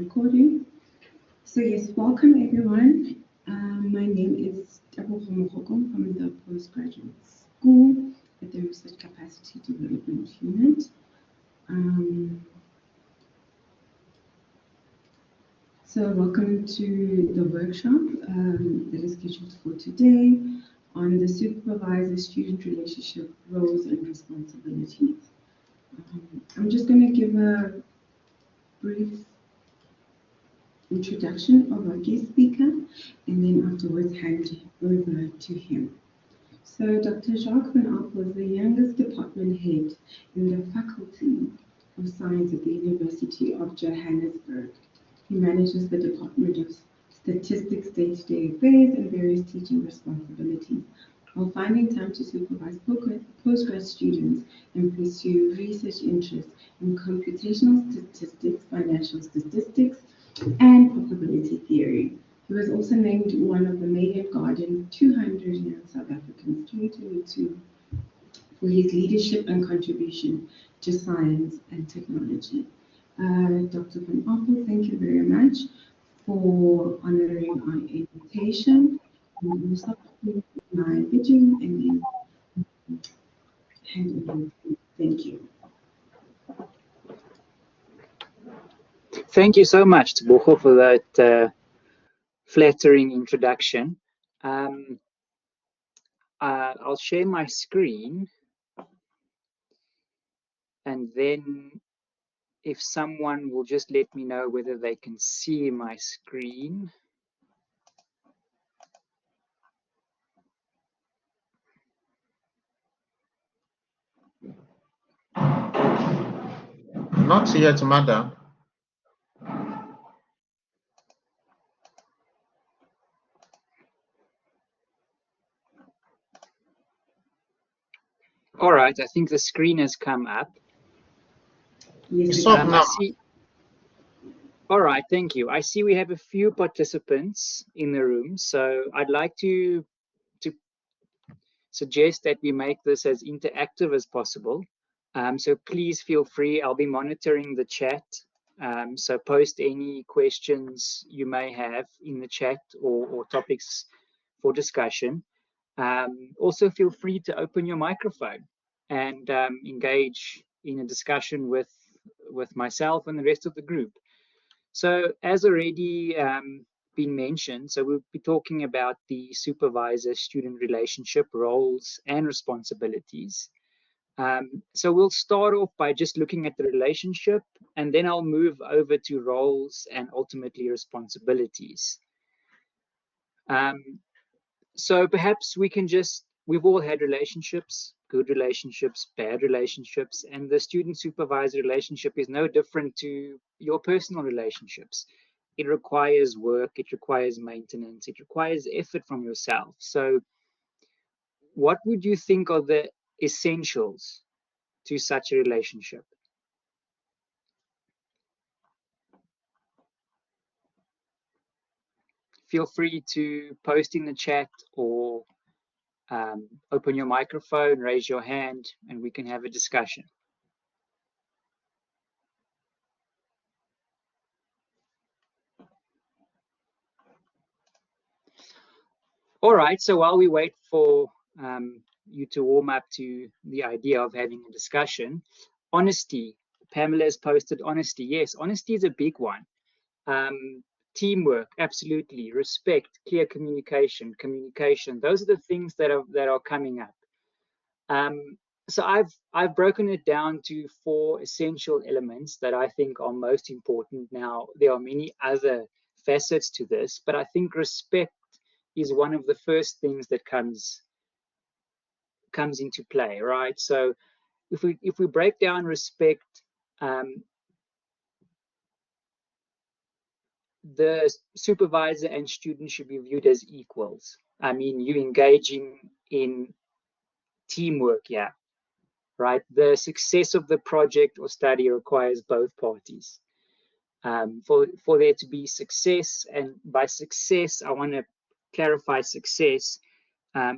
Recording. So yes, welcome everyone. My name is from the Postgraduate School at the Research Capacity Development Unit. Um, so welcome to the workshop that is scheduled for today on the supervisor-student relationship roles and responsibilities. I'm just going to give a brief introduction of our guest speaker, and then afterwards hand over to him. So Dr. Jacques van Appel is the youngest department head in the Faculty of Science at the University of Johannesburg. He manages the Department of Statistics, day-to-day affairs, and various teaching responsibilities, while finding time to supervise postgrad students and pursue research interests in computational statistics, financial statistics, and probability theory. He was also named one of the Maiden Garden 200 Young South Africans 2022 for his leadership and contribution to science and technology. Dr. Van Appel, thank you very much for honoring our invitation. We'll start with my video and then hand over to you. Thank you. Thank you so much, Tebogo, for that flattering introduction. I'll share my screen, and then if someone will just let me know whether they can see my screen. Not yet, madam. All right, I think the screen has come up. It's up now. All right, thank you. I see we have a few participants in the room, so I'd like to suggest that we make this as interactive as possible. So please feel free. I'll be monitoring the chat. So post any questions you may have in the chat or topics for discussion. Also feel free to open your microphone and engage in a discussion with myself and the rest of the group. So as already been mentioned, so we'll be talking about the supervisor-student relationship roles and responsibilities. So we'll start off by just looking at the relationship, and then I'll move over to roles and ultimately responsibilities. So perhaps we can we've all had relationships, good relationships, bad relationships, and the student-supervisor relationship is no different to your personal relationships. It requires work, it requires maintenance, it requires effort from yourself. So what would you think are the essentials to such a relationship? Feel free to post in the chat or open your microphone, raise your hand, and we can have a discussion. All right, so while we wait for you to warm up to the idea of having a discussion, honesty. Pamela has posted honesty. Yes, honesty is a big one. Teamwork, absolutely. Respect, clear communication. Those are the things that are coming up. So I've broken it down to 4 essential elements that I think are most important. Now, there are many other facets to this, but I think respect is one of the first things that comes into play, right? So if we break down respect, the supervisor and student should be viewed as equals. I mean, you engaging in teamwork, yeah, right? The success of the project or study requires both parties. For there to be success, and by success, I want to clarify success.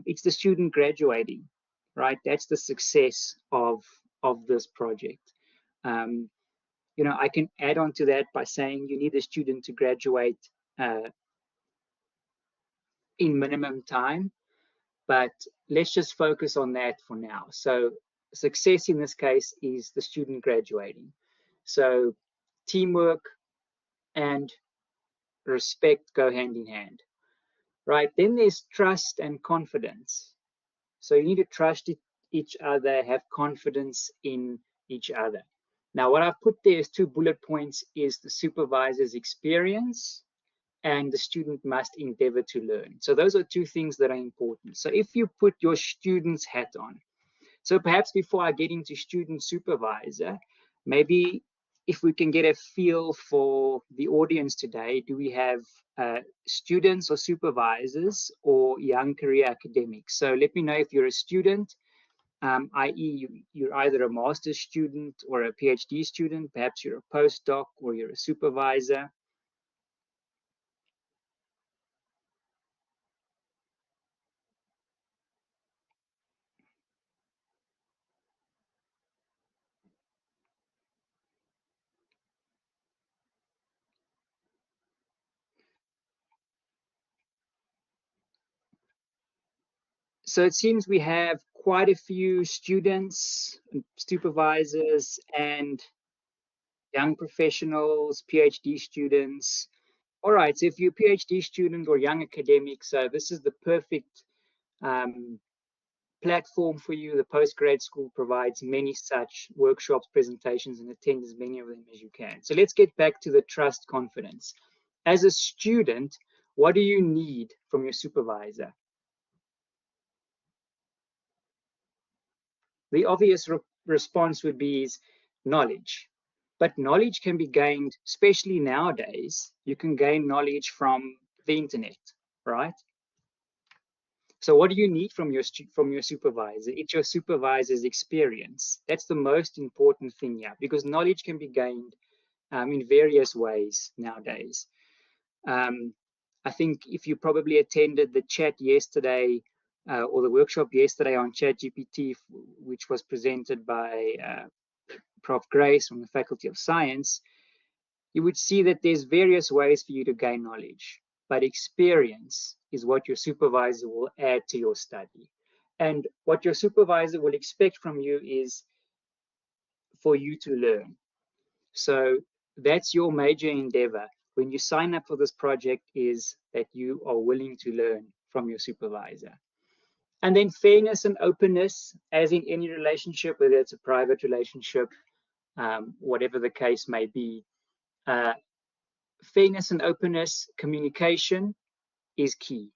It's the student graduating, right? That's the success of this project. I can add on to that by saying you need a student to graduate in minimum time, but let's just focus on that for now. So success in this case is the student graduating. So teamwork and respect go hand in hand, right? Then there's trust and confidence. So you need to trust each other, have confidence in each other. Now, what I've put there as 2 bullet points is the supervisor's experience and the student must endeavor to learn. So those are 2 things that are important. So if you put your student's hat on, so perhaps before I get into student supervisor, maybe if we can get a feel for the audience today, do we have students or supervisors or young career academics? So let me know if you're a student, i.e. you're either a master's student or a PhD student, perhaps you're a postdoc or you're a supervisor. So it seems we have quite a few students, supervisors, and young professionals, PhD students. All right, so if you're a PhD student or young academic, so this is the perfect platform for you. The postgrad school provides many such workshops, presentations, and attend as many of them as you can. So let's get back to the trust confidence. As a student, what do you need from your supervisor? The obvious response would be is knowledge. But knowledge can be gained, especially nowadays, you can gain knowledge from the internet, right? So what do you need from your supervisor? It's your supervisor's experience. That's the most important thing here, because knowledge can be gained in various ways nowadays. I think if you probably attended the chat yesterday or the workshop yesterday on ChatGPT, which was presented by Prof. Grace from the Faculty of Science, you would see that there's various ways for you to gain knowledge, but experience is what your supervisor will add to your study. And what your supervisor will expect from you is for you to learn. So that's your major endeavor when you sign up for this project, is that you are willing to learn from your supervisor. And then fairness and openness, as in any relationship, whether it's a private relationship, whatever the case may be, fairness and openness, communication is key.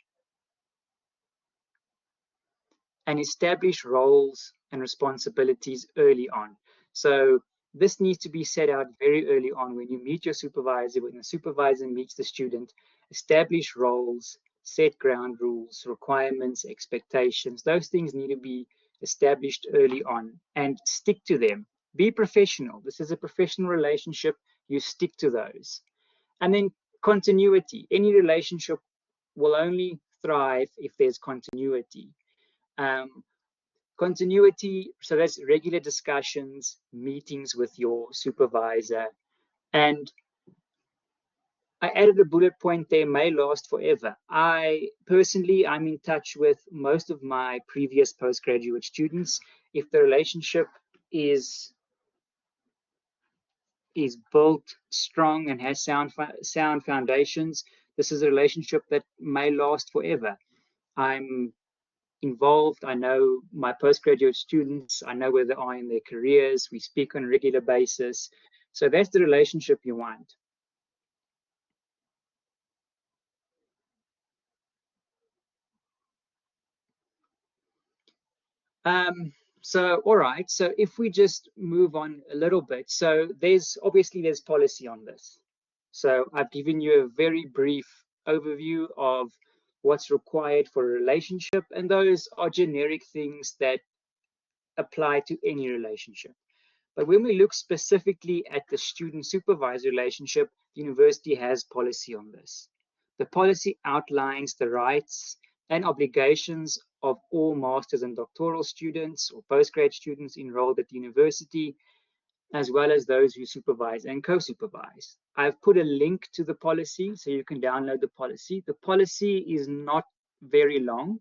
And establish roles and responsibilities early on. So this needs to be set out very early on when you meet your supervisor, when the supervisor meets the student. Establish roles, set ground rules, requirements, expectations. Those things need to be established early on and stick to them. Be professional. This is a professional relationship. You stick to those. And then continuity. Any relationship will only thrive if there's continuity. Continuity, so that's regular discussions, meetings with your supervisor. And I added a bullet point there, may last forever. I'm in touch with most of my previous postgraduate students. If the relationship is built strong and has sound foundations, this is a relationship that may last forever. I'm involved. I know my postgraduate students. I know where they are in their careers. We speak on a regular basis. So that's the relationship you want. All right. So if we just move on a little bit. So there's policy on this. So I've given you a very brief overview of what's required for a relationship, and those are generic things that apply to any relationship. But when we look specifically at the student-supervisor relationship, the university has policy on this. The policy outlines the rights and obligations of all master's and doctoral students or postgrad students enrolled at the university. as well as those who supervise and co-supervise. I've put a link to the policy so you can download the policy. The policy is not very long.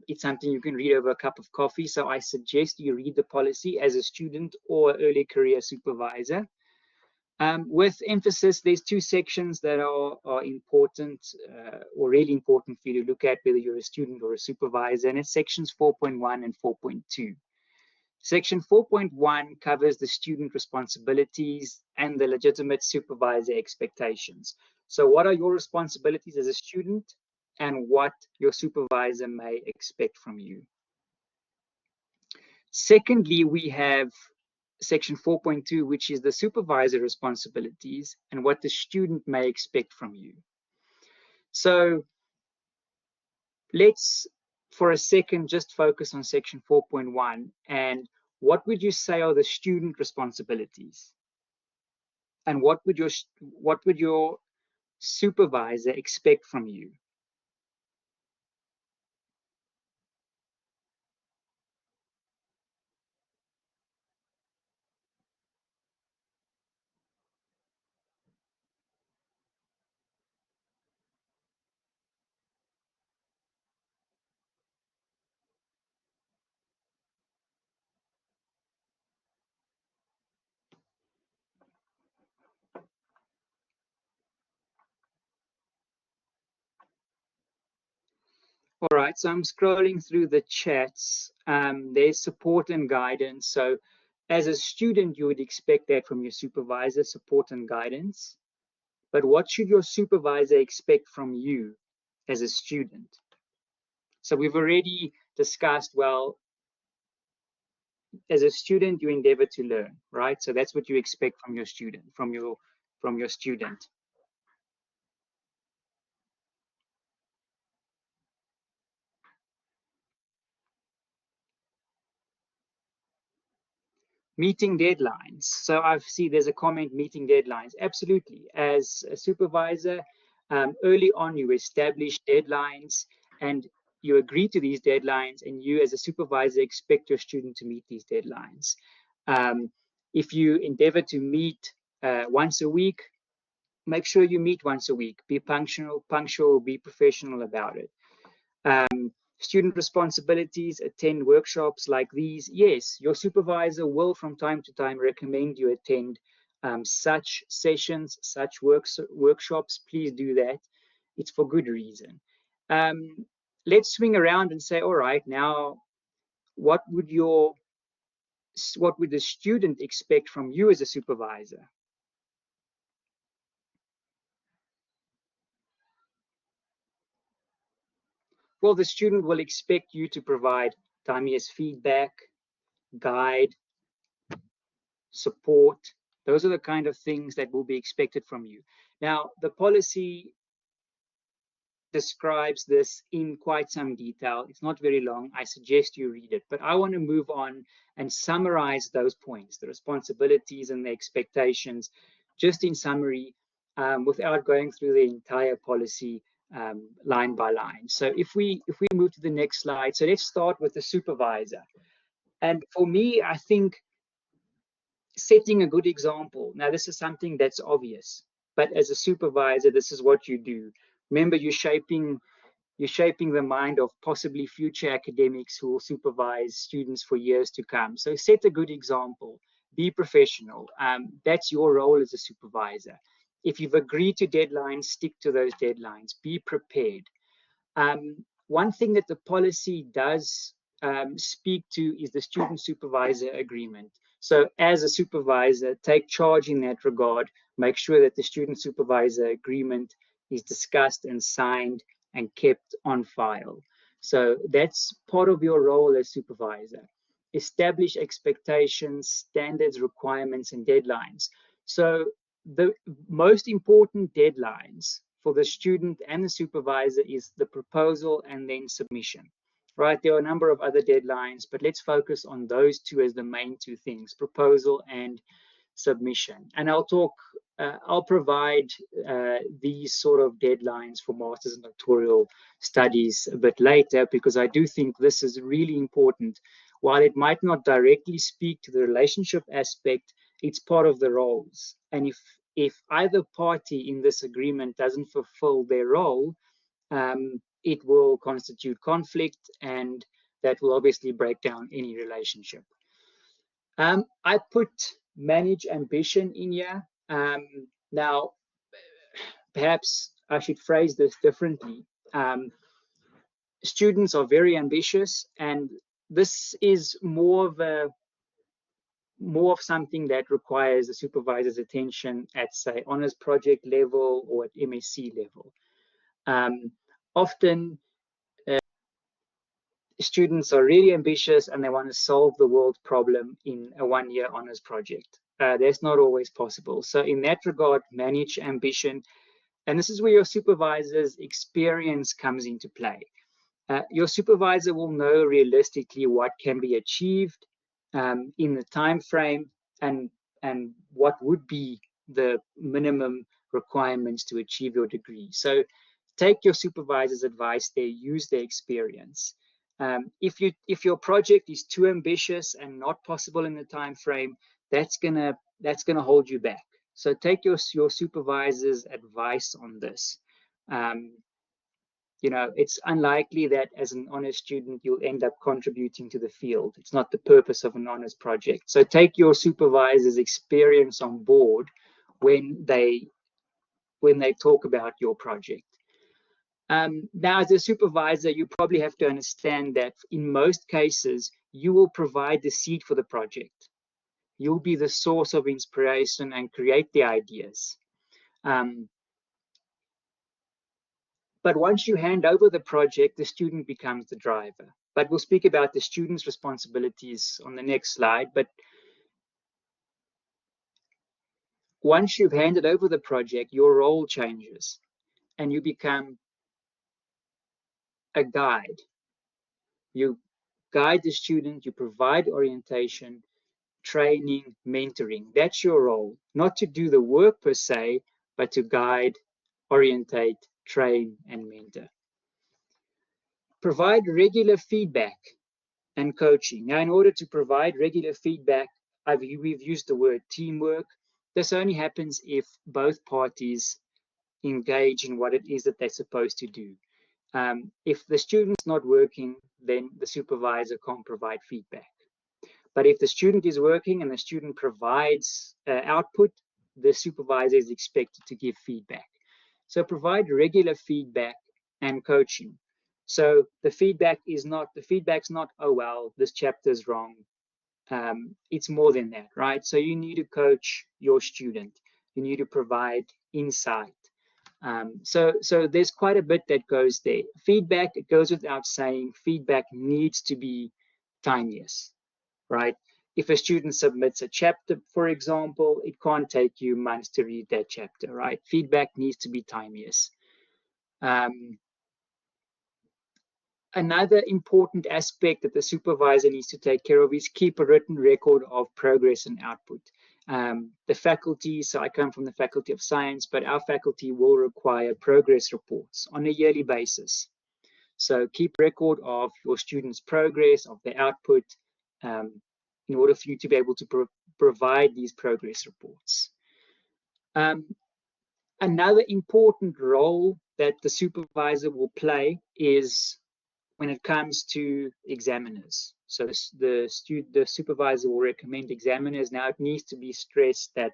It's something you can read over a cup of coffee, so I suggest you read the policy as a student or early career supervisor. With emphasis, there's two sections that are important or really important for you to look at, whether you're a student or a supervisor, and it's sections 4.1 and 4.2. Section 4.1 covers the student responsibilities and the legitimate supervisor expectations. So what are your responsibilities as a student and what your supervisor may expect from you? Secondly, we have section 4.2, which is the supervisor responsibilities and what the student may expect from you. So let's, for a second, just focus on section 4.1 and what would you say are the student responsibilities? And what would your supervisor expect from you? All right, so I'm scrolling through the chats. There's support and guidance. So as a student, you would expect that from your supervisor, support and guidance. But what should your supervisor expect from you as a student? So we've already discussed, well, as a student, you endeavor to learn, right? So that's what you expect from your student, from your student. Meeting deadlines. So I see there's a comment, meeting deadlines. Absolutely. As a supervisor, early on you establish deadlines and you agree to these deadlines, and you as a supervisor expect your student to meet these deadlines. If you endeavor to meet once a week, make sure you meet once a week. Be punctual, be professional about it. Student responsibilities, attend workshops like these. Yes, your supervisor will from time to time recommend you attend such sessions, such workshops. Please do that. It's for good reason. Let's swing around and say, all right, now what would the student expect from you as a supervisor? Well, the student will expect you to provide timeous feedback, guide, support. Those are the kind of things that will be expected from you. Now, the policy describes this in quite some detail. It's not very long. I suggest you read it, but I want to move on and summarize those points, the responsibilities and the expectations, just in summary, without going through the entire policy line by line. So if we move to the next slide, so let's start with the supervisor. And for me, I think setting a good example. Now, this is something that's obvious, but as a supervisor, this is what you do. Remember, you're shaping the mind of possibly future academics who will supervise students for years to come. So set a good example, be professional. That's your role as a supervisor. If you've agreed to deadlines, stick to those deadlines, be prepared. One thing that the policy does speak to is the student supervisor agreement. So as a supervisor, take charge in that regard, make sure that the student supervisor agreement is discussed and signed and kept on file. So that's part of your role as supervisor. Establish expectations, standards, requirements, and deadlines. So the most important deadlines for the student and the supervisor is the proposal and then submission. Right, there are a number of other deadlines, but let's focus on those two as the main two things, proposal and submission. And I'll provide these sort of deadlines for master's and doctoral studies a bit later, because I do think this is really important while it might not directly speak to the relationship aspect, it's part of the roles. And if either party in this agreement doesn't fulfill their role, it will constitute conflict, and that will obviously break down any relationship. I put manage ambition in here. Now, perhaps I should phrase this differently. Students are very ambitious, and this is more of something that requires the supervisor's attention at, say, honors project level or at MSc level. Often, students are really ambitious and they want to solve the world problem in a one-year honors project. That's not always possible. So in that regard, manage ambition. And this is where your supervisor's experience comes into play. Your supervisor will know realistically what can be achieved in the time frame and what would be the minimum requirements to achieve your degree. So take your supervisor's advice there, use their experience. If your project is too ambitious and not possible in the time frame, that's gonna hold you back. So take your supervisor's advice on this. You know, it's unlikely that as an honors student you'll end up contributing to the field. It's not the purpose of an honors project. So take your supervisor's experience on board when they talk about your project. Now, as a supervisor, you probably have to understand that in most cases, you will provide the seed for the project. You'll be the source of inspiration and create the ideas. But once you hand over the project, the student becomes the driver. But we'll speak about the student's responsibilities on the next slide. But once you've handed over the project, your role changes and you become a guide. You guide the student, you provide orientation, training, mentoring. That's your role, not to do the work per se, but to guide, orientate, train, and mentor. Provide regular feedback and coaching. Now, in order to provide regular feedback, we've used the word teamwork. This only happens if both parties engage in what it is that they're supposed to do. If the student's not working, then the supervisor can't provide feedback. But if the student is working and the student provides output, the supervisor is expected to give feedback. So provide regular feedback and coaching. So the feedback's not, oh, well, this chapter's wrong. It's more than that, right? So you need to coach your student. You need to provide insight. So there's quite a bit that goes there. Feedback, it goes without saying, feedback needs to be timeless, right? If a student submits a chapter, for example, it can't take you months to read that chapter, right? Feedback needs to be timeless. Another important aspect that the supervisor needs to take care of is keep a written record of progress and output. The faculty, so I come from the Faculty of Science, but our faculty will require progress reports on a yearly basis. So keep record of your students' progress, of their output, in order for you to be able to provide these progress reports. Another important role that the supervisor will play is when it comes to examiners. So the supervisor will recommend examiners. Now, it needs to be stressed that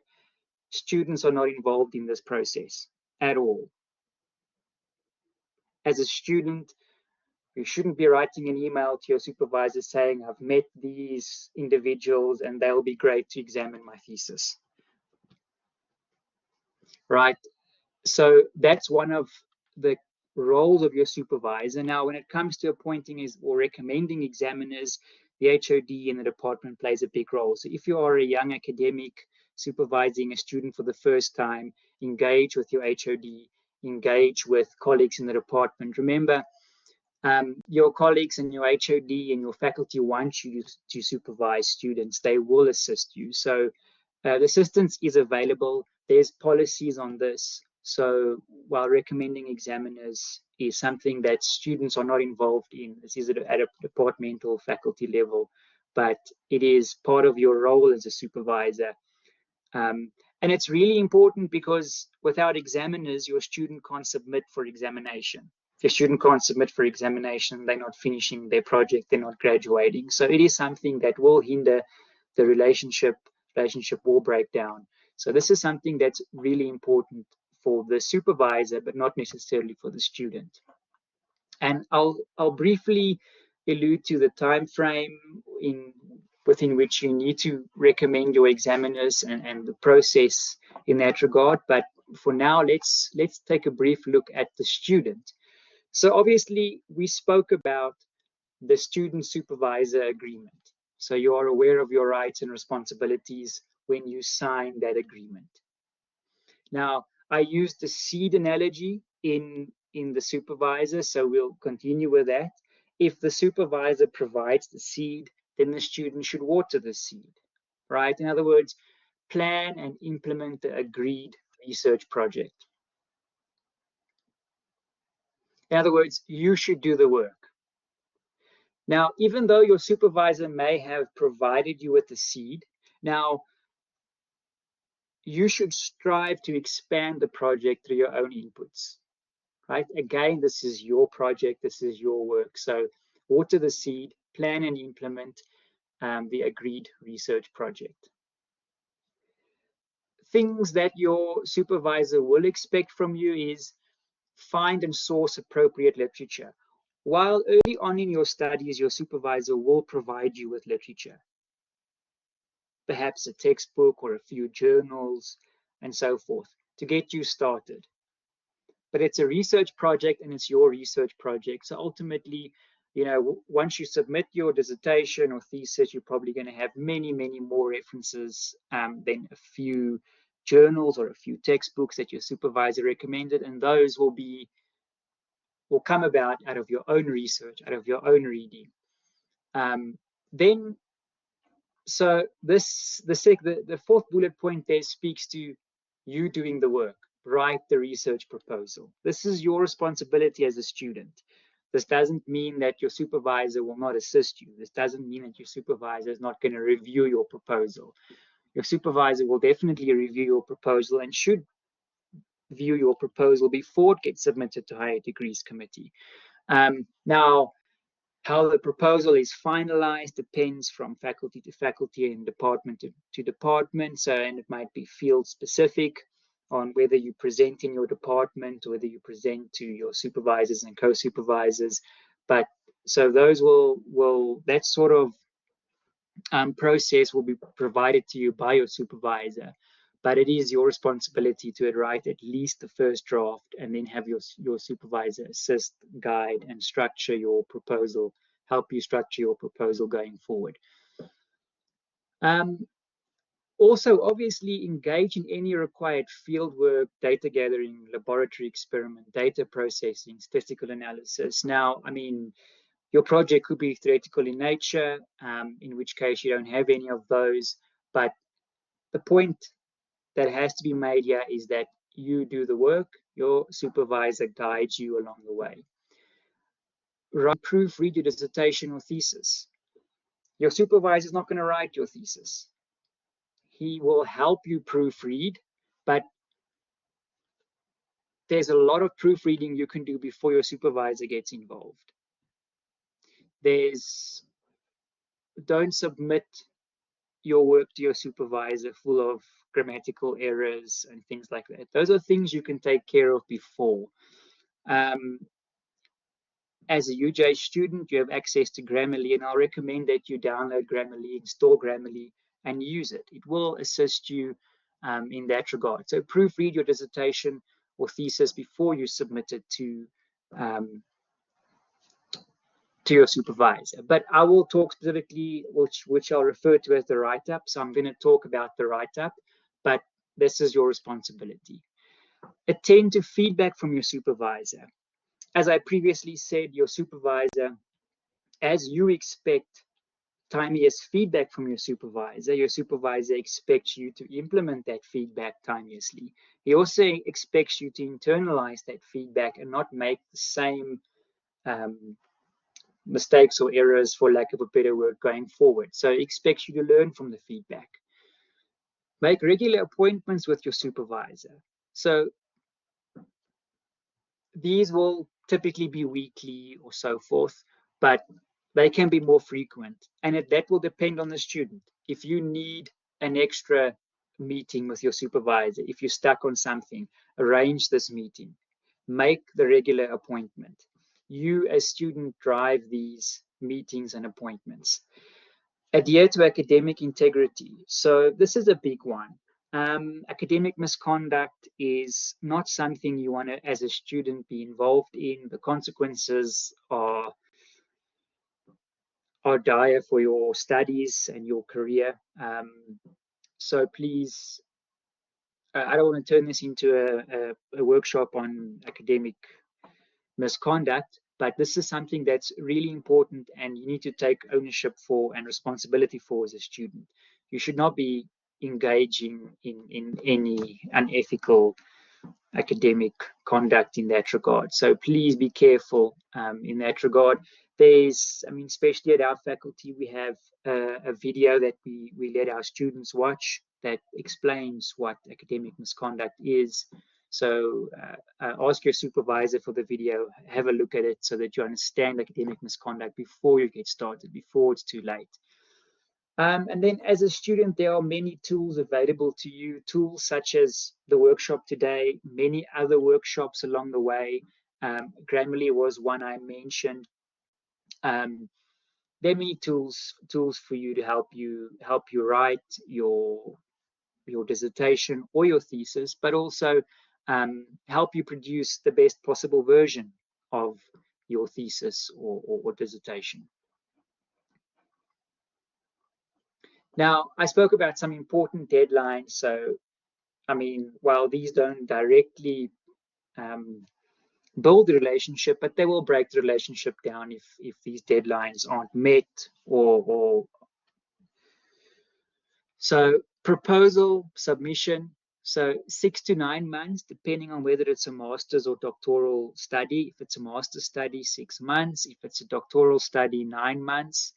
students are not involved in this process at all. As a student, you shouldn't be writing an email to your supervisor saying, I've met these individuals and they'll be great to examine my thesis. Right? So that's one of the roles of your supervisor. Now, when it comes to appointing or recommending examiners, the HOD in the department plays a big role. So if you are a young academic supervising a student for the first time, engage with your HOD, engage with colleagues in the department. Remember, your colleagues and your HOD and your faculty want you to supervise students. They will assist you. So the assistance is available. There's policies on this. So while recommending examiners is something that students are not involved in, this is at a departmental faculty level, but it is part of your role as a supervisor. And it's really important because without examiners, your student can't submit for examination. If your student can't submit for examination, they're not finishing their project, they're not graduating. So it is something that will hinder the relationship will break down. So this is something that's really important for the supervisor, but not necessarily for the student. And I'll briefly allude to the time frame within which you need to recommend your examiners and the process in that regard. But for now, let's take a brief look at the student. So obviously, we spoke about the student supervisor agreement. So you are aware of your rights and responsibilities when you sign that agreement. Now, I used the seed analogy in the supervisor, so we'll continue with that. If the supervisor provides the seed, then the student should water the seed, right? In other words, plan and implement the agreed research project. In other words, you should do the work. Now, even though your supervisor may have provided you with the seed, now you should strive to expand the project through your own inputs, right? Again, this is your project, this is your work. So water the seed, plan and implement the agreed research project. Things that your supervisor will expect from you is find and source appropriate literature. While early on in your studies, your supervisor will provide you with literature, perhaps a textbook or a few journals and so forth to get you started. But it's a research project and it's your research project. So ultimately, you know, once you submit your dissertation or thesis, you're probably going to have many, many more references than a few journals or a few textbooks that your supervisor recommended, and those will come about out of your own research, out of your own reading. So the fourth bullet point there speaks to you doing the work. Write the research proposal. This is your responsibility as a student. This doesn't mean that your supervisor will not assist you. This doesn't mean that your supervisor is not going to review your proposal. Your supervisor will definitely review your proposal and should view your proposal before it gets submitted to higher degrees committee. Now, how the proposal is finalized depends from faculty to faculty and department to department. So, and it might be field specific on whether you present in your department or whether you present to your supervisors and co-supervisors. But so those that sort of process will be provided to you by your supervisor. But it is your responsibility to write at least the first draft and then have your supervisor assist, guide, and structure your proposal, help you structure your proposal going forward. Also, obviously, engage in any required fieldwork, data gathering, laboratory experiment, data processing, statistical analysis. Now, I mean, your project could be theoretical in nature, in which case you don't have any of those. But the point that has to be made here is that you do the work, your supervisor guides you along the way. Proofread your dissertation or thesis. Your supervisor is not going to write your thesis. He will help you proofread, but there's a lot of proofreading you can do before your supervisor gets involved. Don't submit your work to your supervisor full of grammatical errors and things like that. Those are things you can take care of before. As a UJ student, you have access to Grammarly, and I'll recommend that you download Grammarly, install Grammarly, and use it. It will assist you in that regard. So proofread your dissertation or thesis before you submit it to your supervisor. But I will talk specifically, which I'll refer to as the write-up. So I'm going to talk about the write-up, but this is your responsibility. Attend to feedback from your supervisor. As I previously said, your supervisor, as you expect timeous feedback from your supervisor expects you to implement that feedback timeously. He also expects you to internalize that feedback and not make the same mistakes or errors, for lack of a better word, going forward. So it expects you to learn from the feedback. Make regular appointments with your supervisor. So these will typically be weekly or so forth, but they can be more frequent, and that will depend on the student. If you need an extra meeting with your supervisor, if you're stuck on something, arrange this meeting. Make the regular appointment. You as student drive these meetings and appointments. Adhere to academic integrity. So this is a big one. Academic misconduct is not something you want to, as a student, be involved in. The consequences are dire for your studies and your career. So please, I don't want to turn this into a workshop on academic misconduct, but this is something that's really important and you need to take ownership for and responsibility for as a student. You should not be engaging in any unethical academic conduct in that regard. So please be careful in that regard. There's, I mean, especially at our faculty, we have a video that we let our students watch that explains what academic misconduct is. So ask your supervisor for the video, have a look at it so that you understand academic misconduct before you get started, before it's too late. And then as a student, there are many tools available to you, tools such as the workshop today, many other workshops along the way. Grammarly was one I mentioned. There are many tools for you to help you write your dissertation or your thesis, but also help you produce the best possible version of your thesis or dissertation. Now, I spoke about some important deadlines. So, I mean, while these don't directly build the relationship, but they will break the relationship down if these deadlines aren't met or so proposal submission. So 6 to 9 months, depending on whether it's a master's or doctoral study. If it's a master's study, 6 months. If it's a doctoral study, 9 months.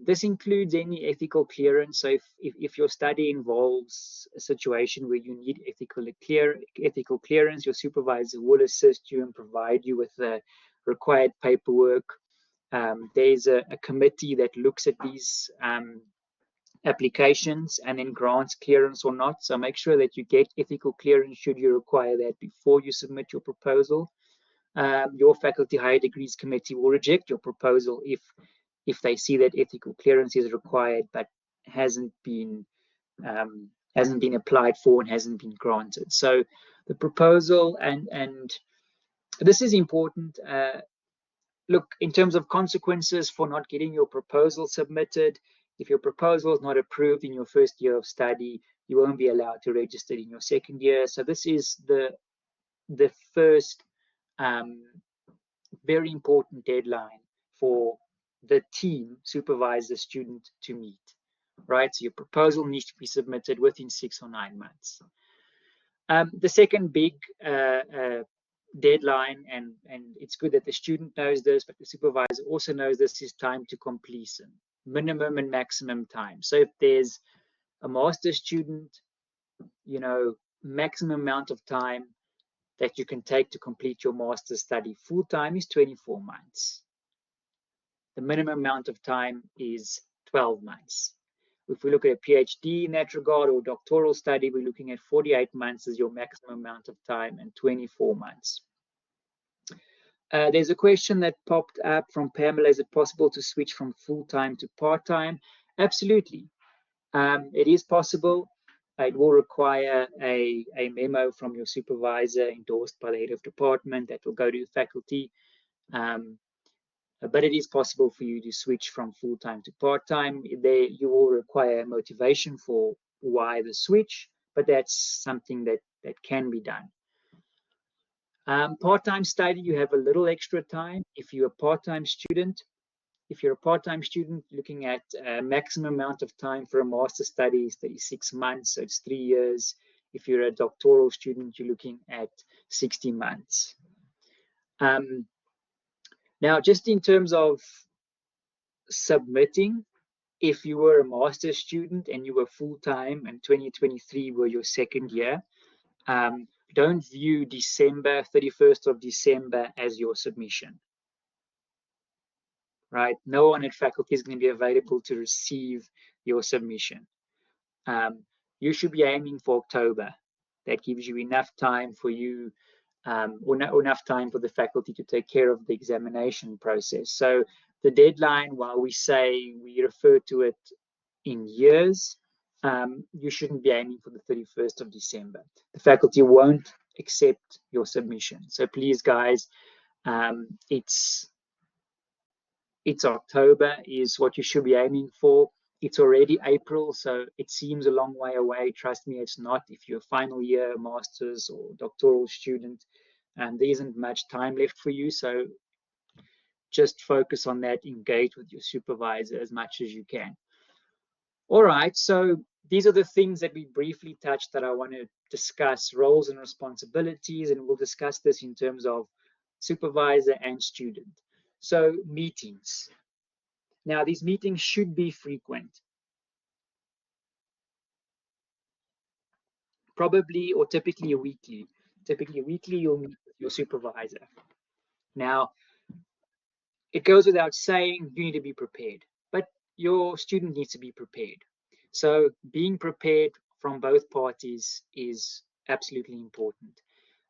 This includes any ethical clearance. So if your study involves a situation where you need ethical clearance, your supervisor will assist you and provide you with the required paperwork. There's a committee that looks at these applications and then grants clearance or not. So make sure that you get ethical clearance should you require that before you submit your proposal. Your faculty higher degrees committee will reject your proposal if they see that ethical clearance is required but hasn't been applied for and hasn't been granted. So the proposal and this is important. Look, in terms of consequences for not getting your proposal submitted, if your proposal is not approved in your first year of study, you won't be allowed to register in your second year. So this is the first very important deadline for the team, supervisor, student to meet, right? So your proposal needs to be submitted within 6 or 9 months. The second big deadline, and it's good that the student knows this, but the supervisor also knows this, is time to completion, minimum and maximum time. So if there's a master student, you know, maximum amount of time that you can take to complete your master's study full time is 24 months. The minimum amount of time is 12 months. If we look at a PhD in that regard or doctoral study, we're looking at 48 months as your maximum amount of time and 24 months. There's a question that popped up from Pamela. Is it possible to switch from full-time to part-time? Absolutely. It is possible. It will require a memo from your supervisor endorsed by the head of department that will go to the faculty. But it is possible for you to switch from full-time to part-time. There you will require motivation for why the switch, but that's something that can be done. Part-time study, you have a little extra time. If you're a part-time student, looking at a maximum amount of time for a master study is 36 months, so it's 3 years. If you're a doctoral student, you're looking at 60 months. Now, just in terms of submitting, if you were a master's student and you were full-time and 2023 were your second year, don't view December, 31st of December as your submission, right? No one at faculty is going to be available to receive your submission. You should be aiming for October. That gives you enough time for you, or enough time for the faculty to take care of the examination process. So the deadline, while we say we refer to it in years, you shouldn't be aiming for the 31st of December. The faculty won't accept your submission. So please, guys, it's October is what you should be aiming for. It's already April, so it seems a long way away. Trust me, it's not. If you're a final year master's or doctoral student, there isn't much time left for you. So just focus on that, engage with your supervisor as much as you can. All right, so these are the things that we briefly touched that I want to discuss, roles and responsibilities, and we'll discuss this in terms of supervisor and student. So meetings. Now, these meetings should be frequent. Probably or typically weekly. Typically weekly, you'll meet with your supervisor. Now, it goes without saying, you need to be prepared, but your student needs to be prepared. So being prepared from both parties is absolutely important.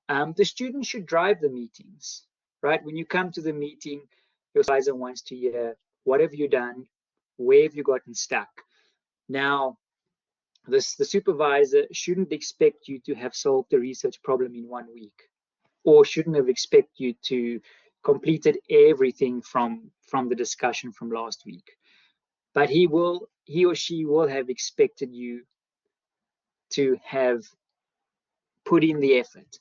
The student should drive the meetings, right? When you come to the meeting, your supervisor wants to hear, what have you done? Where have you gotten stuck? Now, the supervisor shouldn't expect you to have solved the research problem in 1 week, or shouldn't have expected you to completed everything from the discussion from last week. But he or she will have expected you to have put in the effort,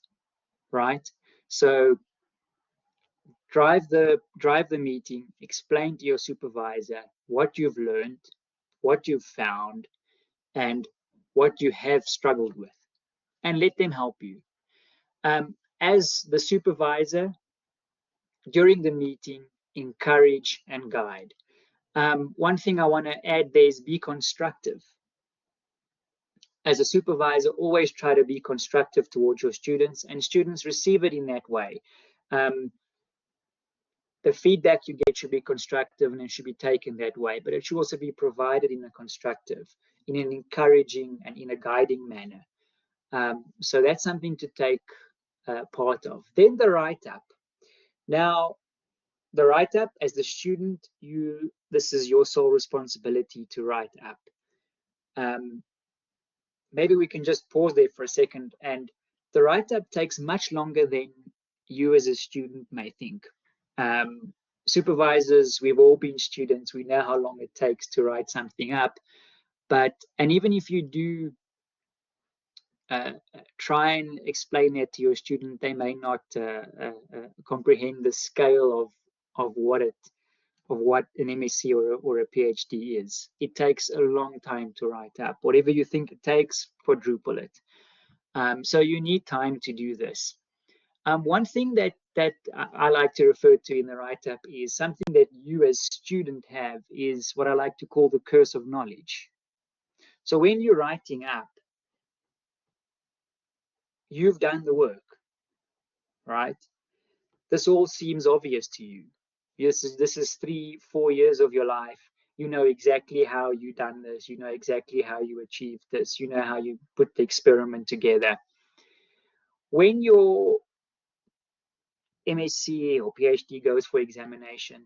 right? So drive the meeting, explain to your supervisor what you've learned, what you've found, and what you have struggled with, and let them help you. As the supervisor, during the meeting, encourage and guide. One thing I want to add there is be constructive. As a supervisor, always try to be constructive towards your students, and students receive it in that way. The feedback you get should be constructive and it should be taken that way, but it should also be provided in a constructive, in an encouraging and in a guiding manner. So that's something to take part of. Then the write-up. Now, the write-up, as the student, this is your sole responsibility to write up. Maybe we can just pause there for a second. And the write-up takes much longer than you as a student may think. Supervisors, we've all been students. We know how long it takes to write something up. And even if you do try and explain it to your student, they may not comprehend the scale of what an MSc or a PhD is. It takes a long time to write up. Whatever you think it takes, quadruple it. So you need time to do this. One thing that I like to refer to in the write-up is something that you as student have is what I like to call the curse of knowledge. So when you're writing up, you've done the work, right? This all seems obvious to you. This is 3-4 years of your life. You know exactly how you done this. You know exactly how you achieved this. You know how you put the experiment together. When your MSc or PhD goes for examination,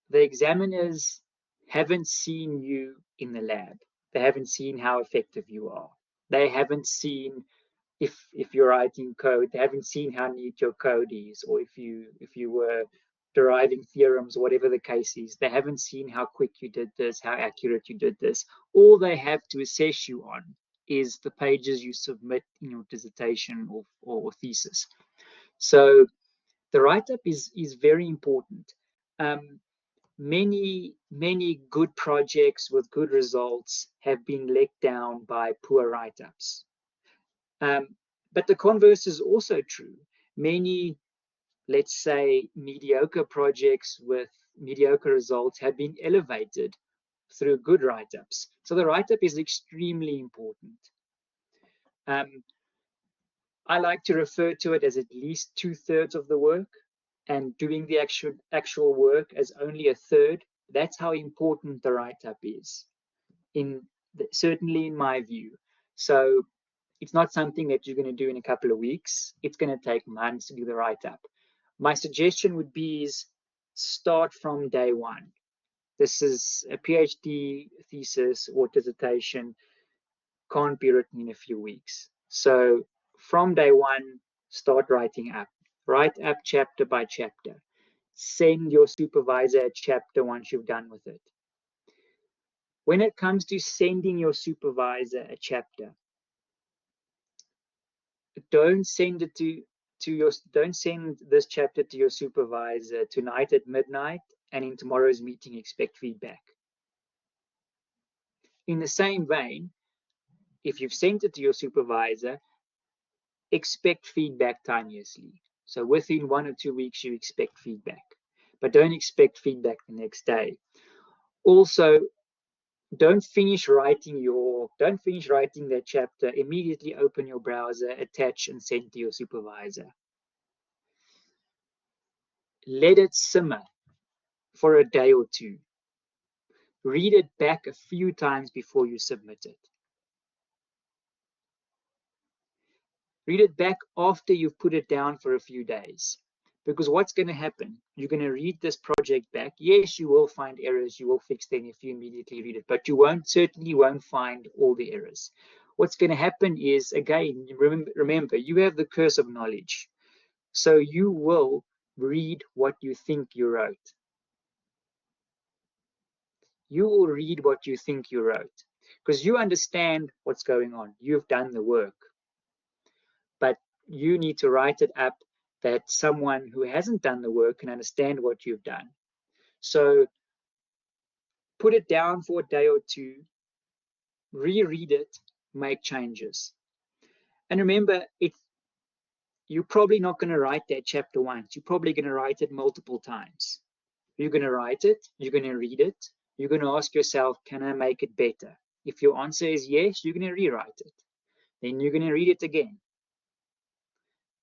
the examiners haven't seen you in the lab. They haven't seen how effective you are. They haven't seen if you're writing code. They haven't seen how neat your code is, or if you were deriving theorems, whatever the case is. They haven't seen how quick you did this, how accurate you did this. All they have to assess you on is the pages you submit in your dissertation or thesis. So the write-up is very important. Many good projects with good results have been let down by poor write-ups. But the converse is also true. Many let's say, mediocre projects with mediocre results have been elevated through good write-ups. So the write-up is extremely important. I like to refer to it as at least 2/3 of the work, and doing the actual work as only 1/3. That's how important the write-up is, certainly in my view. So it's not something that you're going to do in a couple of weeks. It's going to take months to do the write-up. My suggestion would be is start from day one. This is a PhD thesis or dissertation, can't be written in a few weeks. So from day one, start writing up. Write up chapter by chapter. Send your supervisor a chapter once you've done with it. When it comes to sending your supervisor a chapter, don't send this chapter to your supervisor tonight at midnight and in tomorrow's meeting expect feedback. In the same vein, if you've sent it to your supervisor, expect feedback timeously. So within 1 or 2 weeks, you expect feedback, but don't expect feedback the next day. Also, don't finish writing that chapter, immediately open your browser, attach and send to your supervisor. Let it simmer for a day or two. Read it back a few times before you submit it. Read it back after you've put it down for a few days. Because what's going to happen? You're going to read this project back. Yes, you will find errors. You will fix them if you immediately read it, but you certainly won't find all the errors. What's going to happen is, again, remember, you have the curse of knowledge. So you will read what you think you wrote. You will read what you think you wrote because you understand what's going on. You've done the work. But you need to write it up that someone who hasn't done the work can understand what you've done. So put it down for a day or two, reread it, make changes. And remember, you're probably not going to write that chapter once. You're probably going to write it multiple times. You're going to write it, you're going to read it, you're going to ask yourself, can I make it better? If your answer is yes, you're going to rewrite it. Then you're going to read it again.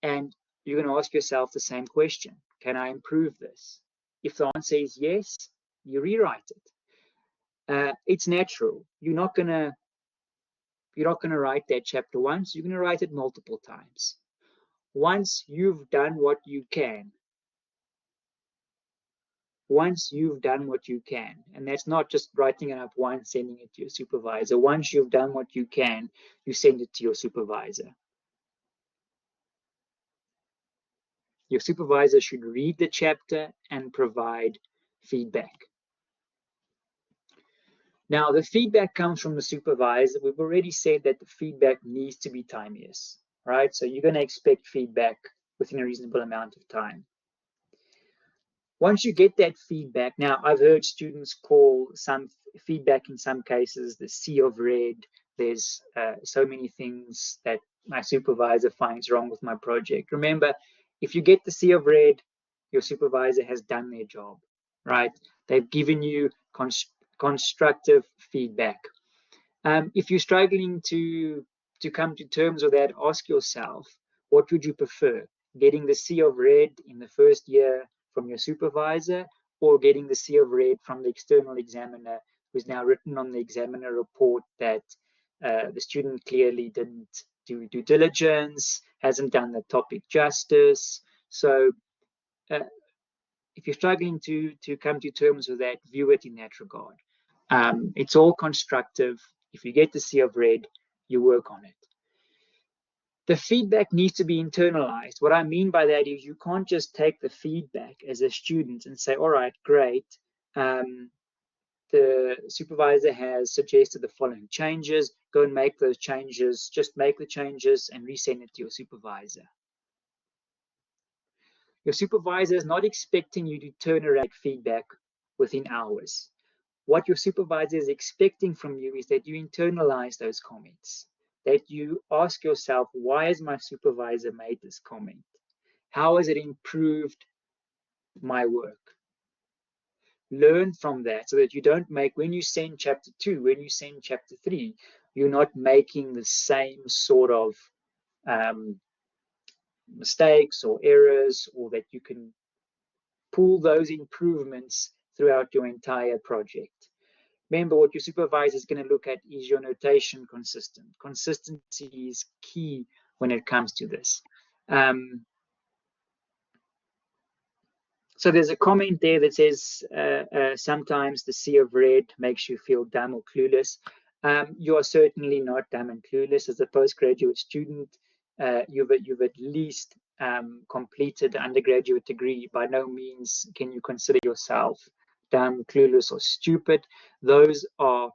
And you're going to ask yourself the same question. Can I improve this? If the answer is yes, you rewrite it. It's natural. You're not going to write that chapter once. You're going to write it multiple times. Once you've done what you can, and that's not just writing it up once, sending it to your supervisor. Once you've done what you can, you send it to your supervisor. Your supervisor should read the chapter and provide feedback. Now, the feedback comes from the supervisor. We've already said that the feedback needs to be timeous, right? So you're going to expect feedback within a reasonable amount of time. Once you get that feedback, now I've heard students call some feedback in some cases the sea of red. There's so many things that my supervisor finds wrong with my project. Remember, if you get the sea of red, your supervisor has done their job, right? They've given you constructive feedback. If you're struggling to come to terms with that, ask yourself, what would you prefer? Getting the sea of red in the first year from your supervisor, or getting the sea of red from the external examiner, who's now written on the examiner report that the student clearly didn't do due diligence, hasn't done the topic justice. So if you're struggling to come to terms with that, view it in that regard. It's all constructive. If you get the sea of red, you work on it. The feedback needs to be internalized. What I mean by that is you can't just take the feedback as a student and say, all right, great. The supervisor has suggested the following changes. Go and make those changes. Just make the changes and resend it to your supervisor. Your supervisor is not expecting you to turn around feedback within hours. What your supervisor is expecting from you is that you internalize those comments, that you ask yourself, why has my supervisor made this comment? How has it improved my work? Learn from that so that you don't make, when you send chapter 2, when you send chapter 3, you're not making the same sort of mistakes or errors, or that you can pull those improvements throughout your entire project. Remember, what your supervisor is going to look at is your notation consistent. Consistency is key when it comes to this. So there's a comment there that says, sometimes the sea of red makes you feel dumb or clueless. You are certainly not dumb and clueless. As a postgraduate student, you've at least completed the undergraduate degree. By no means can you consider yourself dumb, clueless, or stupid. Those are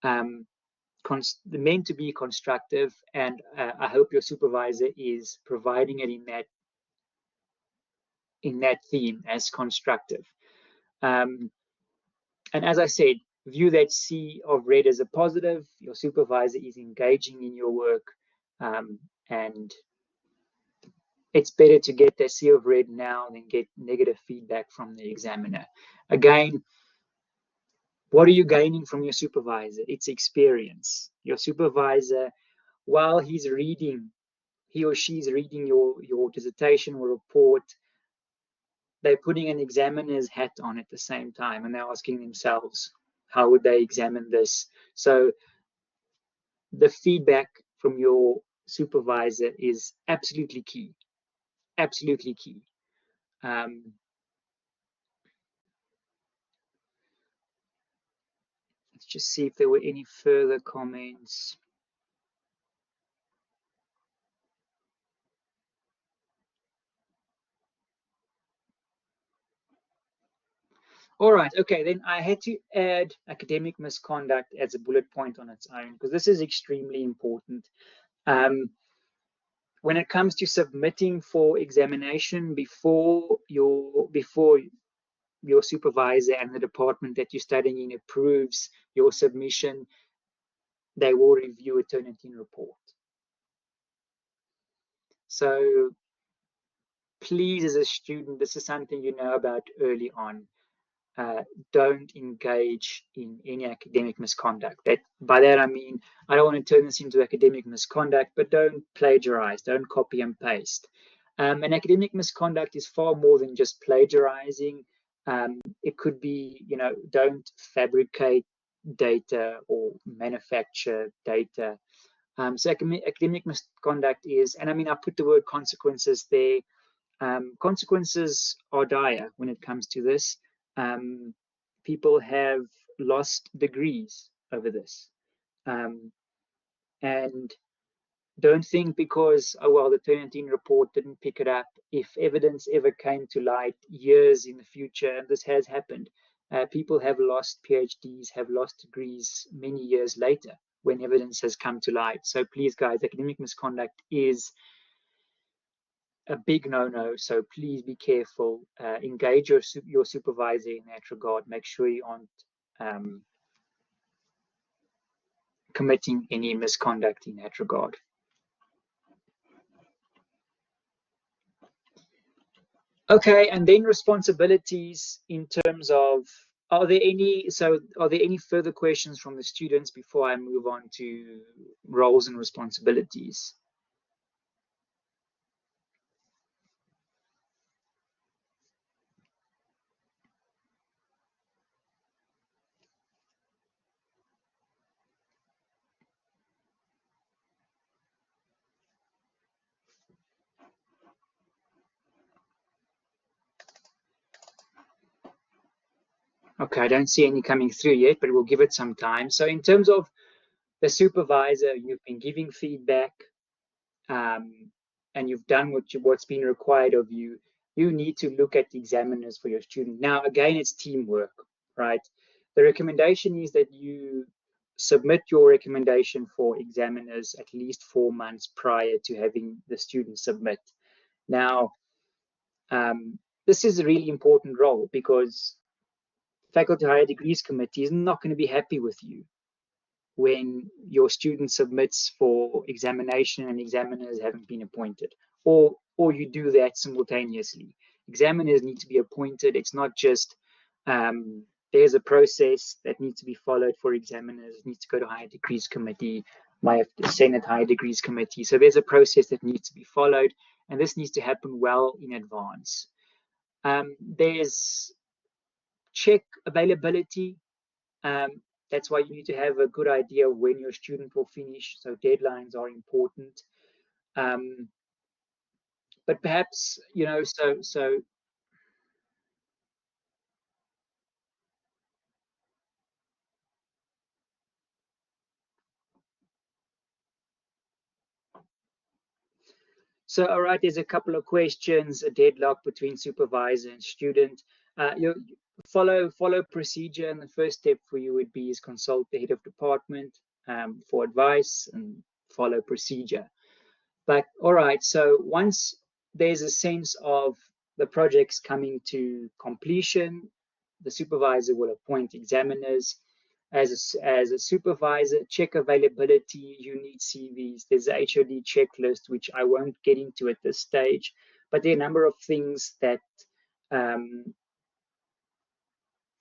meant to be constructive, and I hope your supervisor is providing it in that theme as constructive. And as I said, view that sea of red as a positive. Your supervisor is engaging in your work, and it's better to get that sea of red now than get negative feedback from the examiner. Again, what are you gaining from your supervisor? It's experience. Your supervisor, while he's reading, he or she's reading your dissertation or report, they're putting an examiner's hat on at the same time, and they're asking themselves, how would they examine this? So the feedback from your supervisor is absolutely key, absolutely key. Let's just see if there were any further comments. All right, okay, then I had to add academic misconduct as a bullet point on its own, because this is extremely important. When it comes to submitting for examination before your supervisor and the department that you're studying in approves your submission, they will review a Turnitin report. So please, as a student, this is something you know about early on. Don't engage in any academic misconduct. By that I mean, I don't want to turn this into academic misconduct, but don't plagiarize, don't copy and paste. And academic misconduct is far more than just plagiarizing. It could be, don't fabricate data or manufacture data. So academic misconduct is, and I mean, I put the word consequences there. Consequences are dire when it comes to this. People have lost degrees over this. And don't think because, oh, well, the Turnitin report didn't pick it up. If evidence ever came to light years in the future, and this has happened, people have lost PhDs, have lost degrees many years later when evidence has come to light. So please, guys, academic misconduct is a big no-no, so please be careful. Engage your supervisor in that regard. Make sure you aren't committing any misconduct in that regard. Okay, and then responsibilities in terms of, are there any further questions from the students before I move on to roles and responsibilities? Okay, I don't see any coming through yet, but we'll give it some time. So in terms of the supervisor, you've been giving feedback, and you've done what's been required of you. You need to look at the examiners for your student. Now, again, it's teamwork, right? The recommendation is that you submit your recommendation for examiners at least 4 months prior to having the student submit. Now, this is a really important role because Faculty Higher Degrees Committee is not going to be happy with you when your student submits for examination and examiners haven't been appointed, or you do that simultaneously. Examiners need to be appointed. It's not just there's a process that needs to be followed for examiners. It needs to go to Higher Degrees Committee, my Senate Higher Degrees Committee. So there's a process that needs to be followed, and this needs to happen well in advance. There's check availability. That's why you need to have a good idea when your student will finish. So deadlines are important. But perhaps, So, all right, there's a couple of questions, a deadlock between supervisor and student. You follow procedure, and the first step for you would be is consult the head of department for advice and follow procedure. But all right, so once there's a sense of the project's coming to completion, the supervisor will appoint examiners. As a supervisor, check availability, you need CVs. There's a HOD checklist, which I won't get into at this stage, but there are a number of things that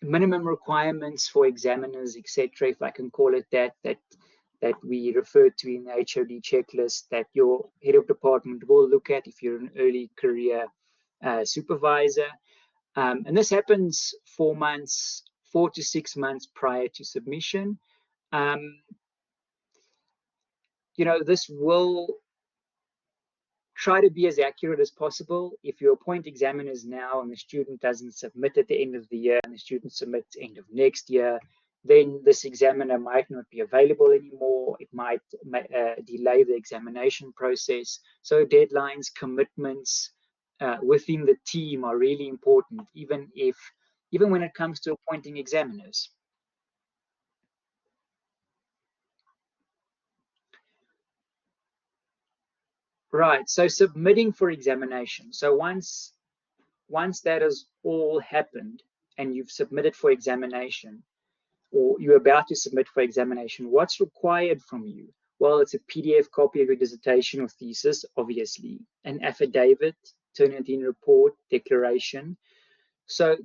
minimum requirements for examiners, etc., if I can call it that we refer to in the HOD checklist that your head of department will look at if you're an early career supervisor. And this happens 4 to 6 months prior to submission. This will try to be as accurate as possible. If you appoint examiners now and the student doesn't submit at the end of the year and the student submits end of next year, then this examiner might not be available anymore. It might delay the examination process. So deadlines, commitments within the team are really important, even when it comes to appointing examiners. Right, so submitting for examination. So once that has all happened and you've submitted for examination, or you're about to submit for examination, what's required from you? Well, it's a PDF copy of your dissertation or thesis, obviously, an affidavit, Turnitin report, declaration. So,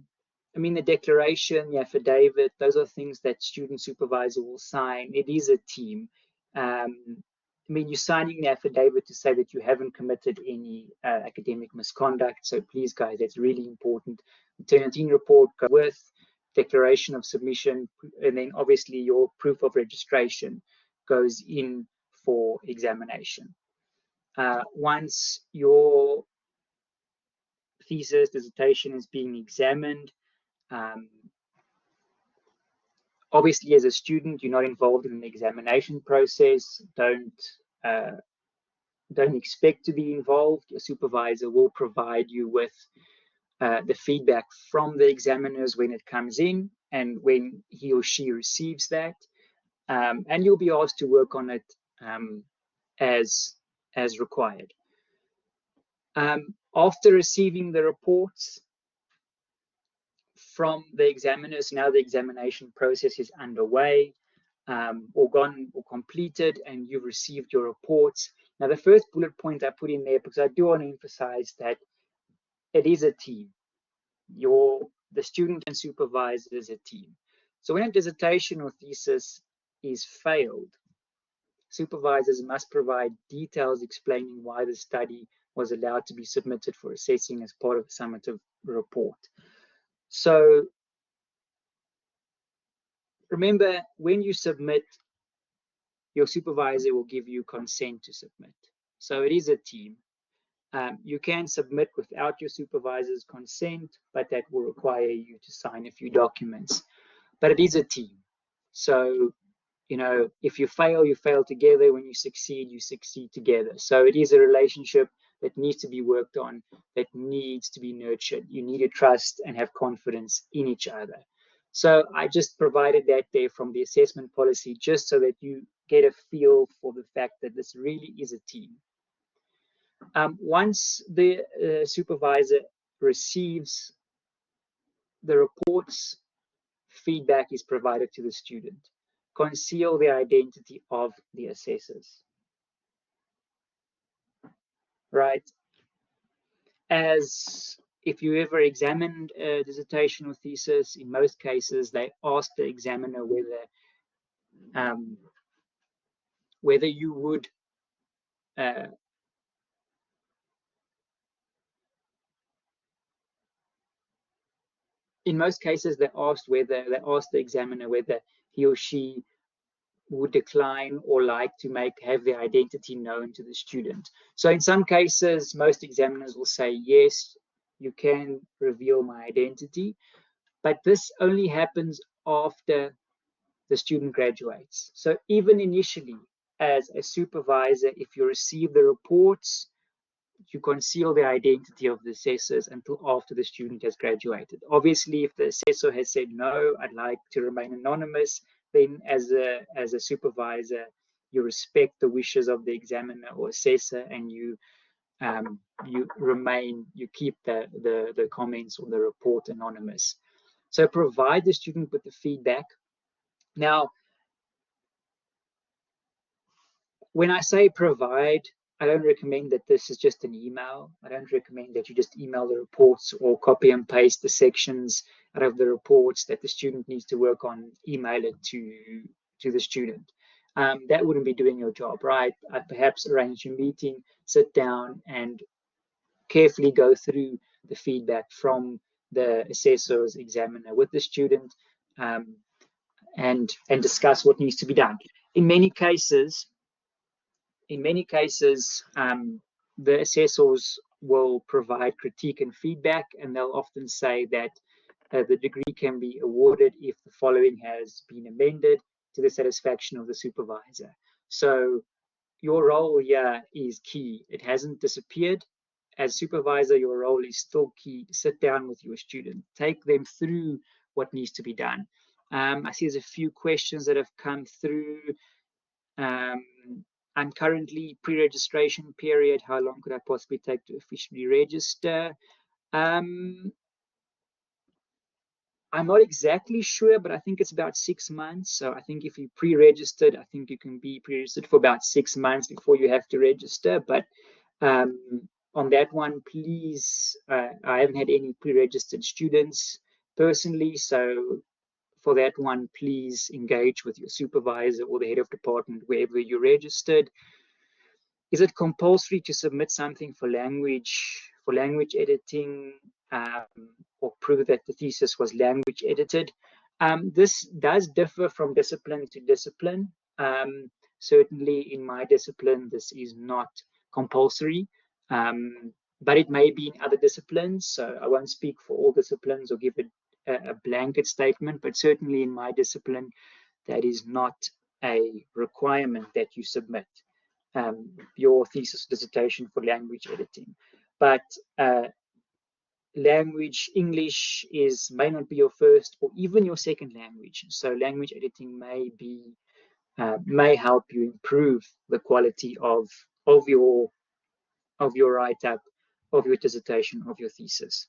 the declaration, the affidavit, those are things that student supervisor will sign. It is a team. You're signing the affidavit to say that you haven't committed any academic misconduct. So please, guys, that's really important. The Turnitin report goes with declaration of submission, and then obviously your proof of registration goes in for examination. Once your thesis, dissertation is being examined, obviously, as a student, you're not involved in the examination process. Don't expect to be involved. Your supervisor will provide you with the feedback from the examiners when it comes in and when he or she receives that. And you'll be asked to work on it as required. After receiving the reports from the examiners, now the examination process is underway, or completed, and you've received your reports. Now, the first bullet point I put in there, because I do want to emphasize that it is a team. The student and supervisor is a team. So when a dissertation or thesis is failed, supervisors must provide details explaining why the study was allowed to be submitted for assessing as part of the summative report. So remember, when you submit, your supervisor will give you consent to submit. So it is a team. You can submit without your supervisor's consent, but that will require you to sign a few documents. But it is a team. So, if you fail together. When you succeed together. So it is a relationship that needs to be worked on, that needs to be nurtured. You need to trust and have confidence in each other. So I just provided that there from the assessment policy, just so that you get a feel for the fact that this really is a team. Once the supervisor receives the reports, feedback is provided to the student. conceal the identity of the assessors. Right? As if you ever examined a dissertation or thesis, in most cases, they ask the examiner whether you would in most cases, they ask the examiner whether he or she would decline or like to have their identity known to the student. So in some cases, most examiners will say, yes, you can reveal my identity, but this only happens after the student graduates. So even initially, as a supervisor, if you receive the reports, you conceal the identity of the assessors until after the student has graduated. Obviously, if the assessor has said, no, I'd like to remain anonymous, then as a supervisor, you respect the wishes of the examiner or assessor, and you keep the comments or the report anonymous. So provide the student with the feedback. Now, when I say provide, I don't recommend that this is just an email. I don't recommend that you just email the reports or copy and paste the sections out of the reports that the student needs to work on, email it to the student. That wouldn't be doing your job, right? I'd perhaps arrange a meeting, sit down and carefully go through the feedback from the assessor's examiner with the student and discuss what needs to be done. In many cases, the assessors will provide critique and feedback, and they'll often say that the degree can be awarded if the following has been amended to the satisfaction of the supervisor. So your role here is key. It hasn't disappeared. As supervisor, your role is still key. Sit down with your student, take them through what needs to be done. I see there's a few questions that have come through. I'm currently pre-registration period. How long could I possibly take to officially register? I'm not exactly sure, but I think it's about 6 months. So I think if you pre-registered, I think you can be pre-registered for about 6 months before you have to register. But on that one, please, I haven't had any pre-registered students personally. So for that one, please engage with your supervisor or the head of department wherever you're registered. Is it compulsory to submit something for language editing or prove that the thesis was language edited? This does differ from discipline to discipline. Certainly in my discipline, this is not compulsory, but it may be in other disciplines. So I won't speak for all disciplines or give a blanket statement, but certainly in my discipline, that is not a requirement that you submit your thesis dissertation for language editing. But language, English may not be your first or even your second language. So language editing may help you improve the quality of your write-up, of your dissertation, of your thesis.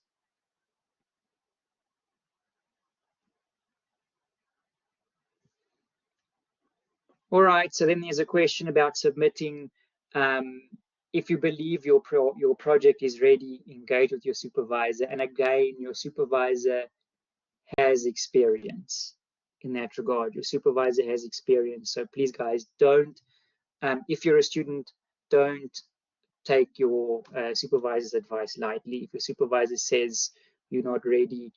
All right, so then there's a question about submitting. If you believe your project is ready, engage with your supervisor. And again, your supervisor has experience in that regard. Your supervisor has experience. So please, guys, don't, if you're a student, don't take your supervisor's advice lightly. If your supervisor says you're not ready,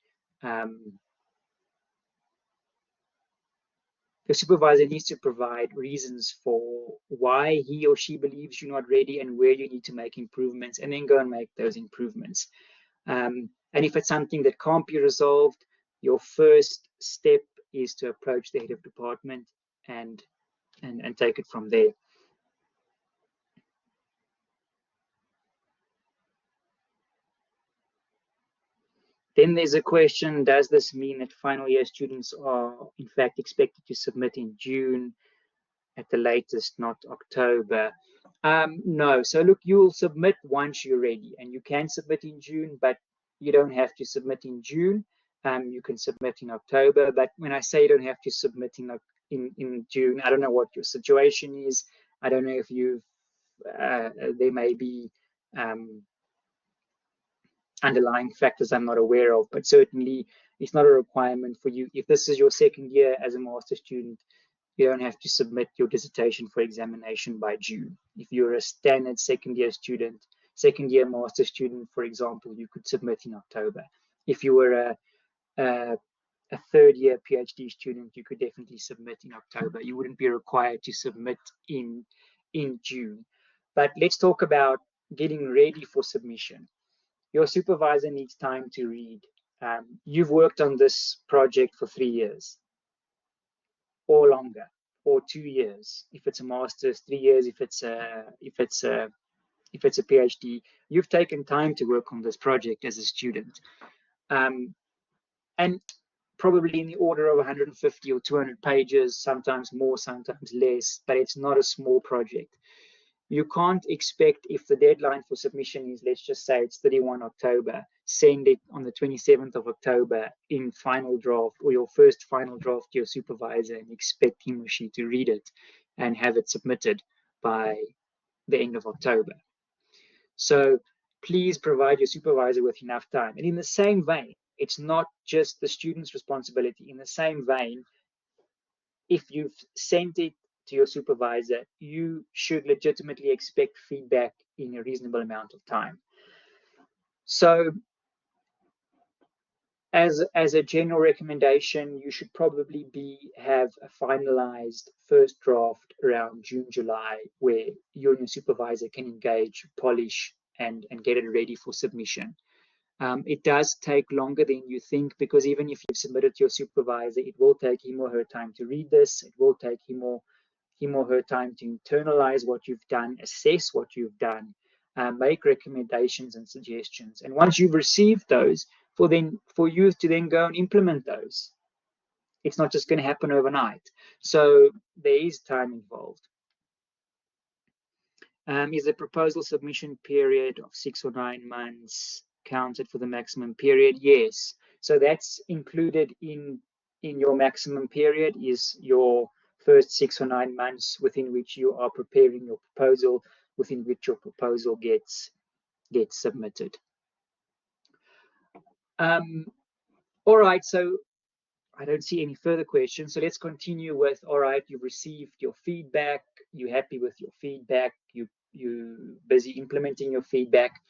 your supervisor needs to provide reasons for why he or she believes you're not ready and where you need to make improvements, and then go and make those improvements. And if it's something that can't be resolved, your first step is to approach the head of department and take it from there. Then there's a question, does this mean that final year students are in fact expected to submit in June at the latest, not October? No, so look, you'll submit once you're ready, and you can submit in June, but you don't have to submit in June. You can submit in October, but when I say you don't have to submit in June. I don't know what your situation is. I don't know if you've there may be underlying factors I'm not aware of, but certainly it's not a requirement for you. If this is your second year as a master student, you don't have to submit your dissertation for examination by June. If you're a standard second year student, second year master student, for example, you could submit in October. If you were a third year PhD student, you could definitely submit in October. You wouldn't be required to submit in June. But let's talk about getting ready for submission. Your supervisor needs time to read. You've worked on this project for 3 years or longer, or 2 years. If it's a master's, 3 years. If it's a PhD, you've taken time to work on this project as a student, and probably in the order of 150 or 200 pages, sometimes more, sometimes less. But it's not a small project. You can't expect, if the deadline for submission is, let's just say it's 31 October, send it on the 27th of October in final draft, or your first final draft to your supervisor, and expect him or she to read it and have it submitted by the end of October. So please provide your supervisor with enough time. And in the same vein, it's not just the student's responsibility. In the same vein, if you've sent it to your supervisor, you should legitimately expect feedback in a reasonable amount of time. So as a general recommendation, you should probably have a finalized first draft around June, July, where you and your supervisor can engage, polish, and get it ready for submission. It does take longer than you think, because even if you've submitted to your supervisor, it will take him or her time to read this. It will take him or her time to internalize what you've done, assess what you've done, make recommendations and suggestions. And once you've received those, for you to then go and implement those. It's not just going to happen overnight. So there is time involved. Is the proposal submission period of 6 or 9 months counted for the maximum period? Yes. So that's included in your maximum period, is your first 6 or 9 months within which you are preparing your proposal, within which your proposal gets submitted. All right, so I don't see any further questions. So let's continue with, all right, you've received your feedback. You're happy with your feedback. You're busy implementing your feedback.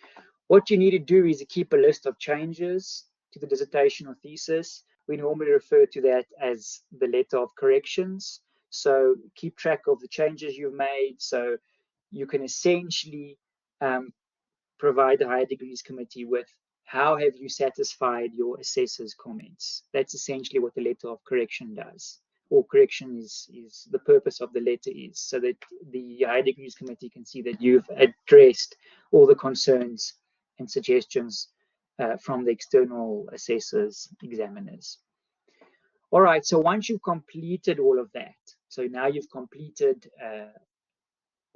What you need to do is to keep a list of changes to the dissertation or thesis. We normally refer to that as the letter of corrections. So keep track of the changes you've made. So you can essentially provide the Higher Degrees Committee with, how have you satisfied your assessor's comments? That's essentially what the letter of correction does, or correction is the purpose of the letter is, so that the Higher Degrees Committee can see that you've addressed all the concerns and suggestions from the external assessors, examiners. All right, so once you've completed all of that, so now you've completed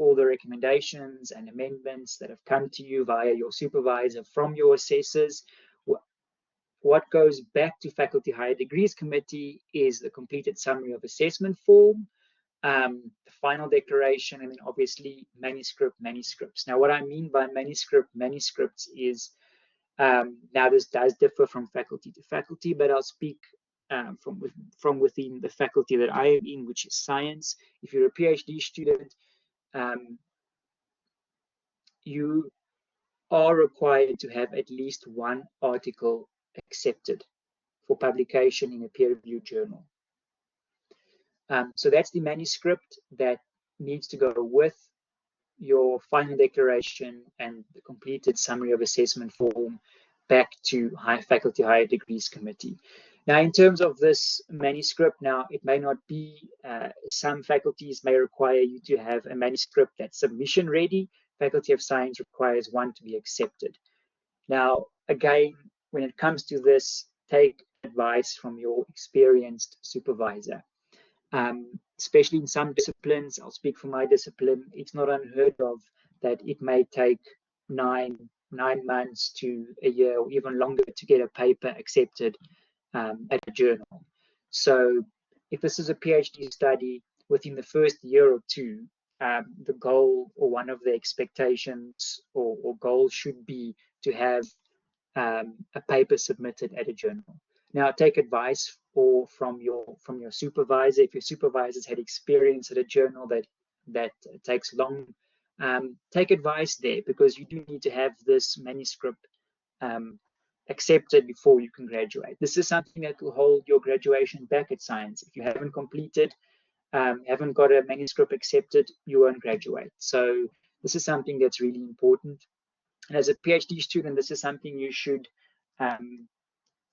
all the recommendations and amendments that have come to you via your supervisor from your assessors, what goes back to Faculty Higher Degrees Committee is the completed summary of assessment form, the final declaration, and then obviously manuscripts. Now, what I mean by manuscripts is, now this does differ from faculty to faculty, but I'll speak from within the faculty that I am in, which is science. If you're a PhD student, you are required to have at least one article accepted for publication in a peer-reviewed journal. So that's the manuscript that needs to go with your final declaration and the completed summary of assessment form back to Faculty Higher Degrees Committee. Now, in terms of this manuscript, now it may not be, some faculties may require you to have a manuscript that's submission ready. Faculty of Science requires one to be accepted. Now, again, when it comes to this, take advice from your experienced supervisor. Especially in some disciplines, I'll speak for my discipline, it's not unheard of that it may take nine months to a year or even longer to get a paper accepted at a journal. So if this is a PhD study, within the first year or two, the goal or one of the expectations or goals should be to have a paper submitted at a journal. Now, take advice from your supervisor. If your supervisor's had experience at a journal that takes long, take advice there, because you do need to have this manuscript accepted before you can graduate. This is something that will hold your graduation back at science. If you haven't completed, haven't got a manuscript accepted, you won't graduate. So this is something that's really important. And as a PhD student, this is something you should, I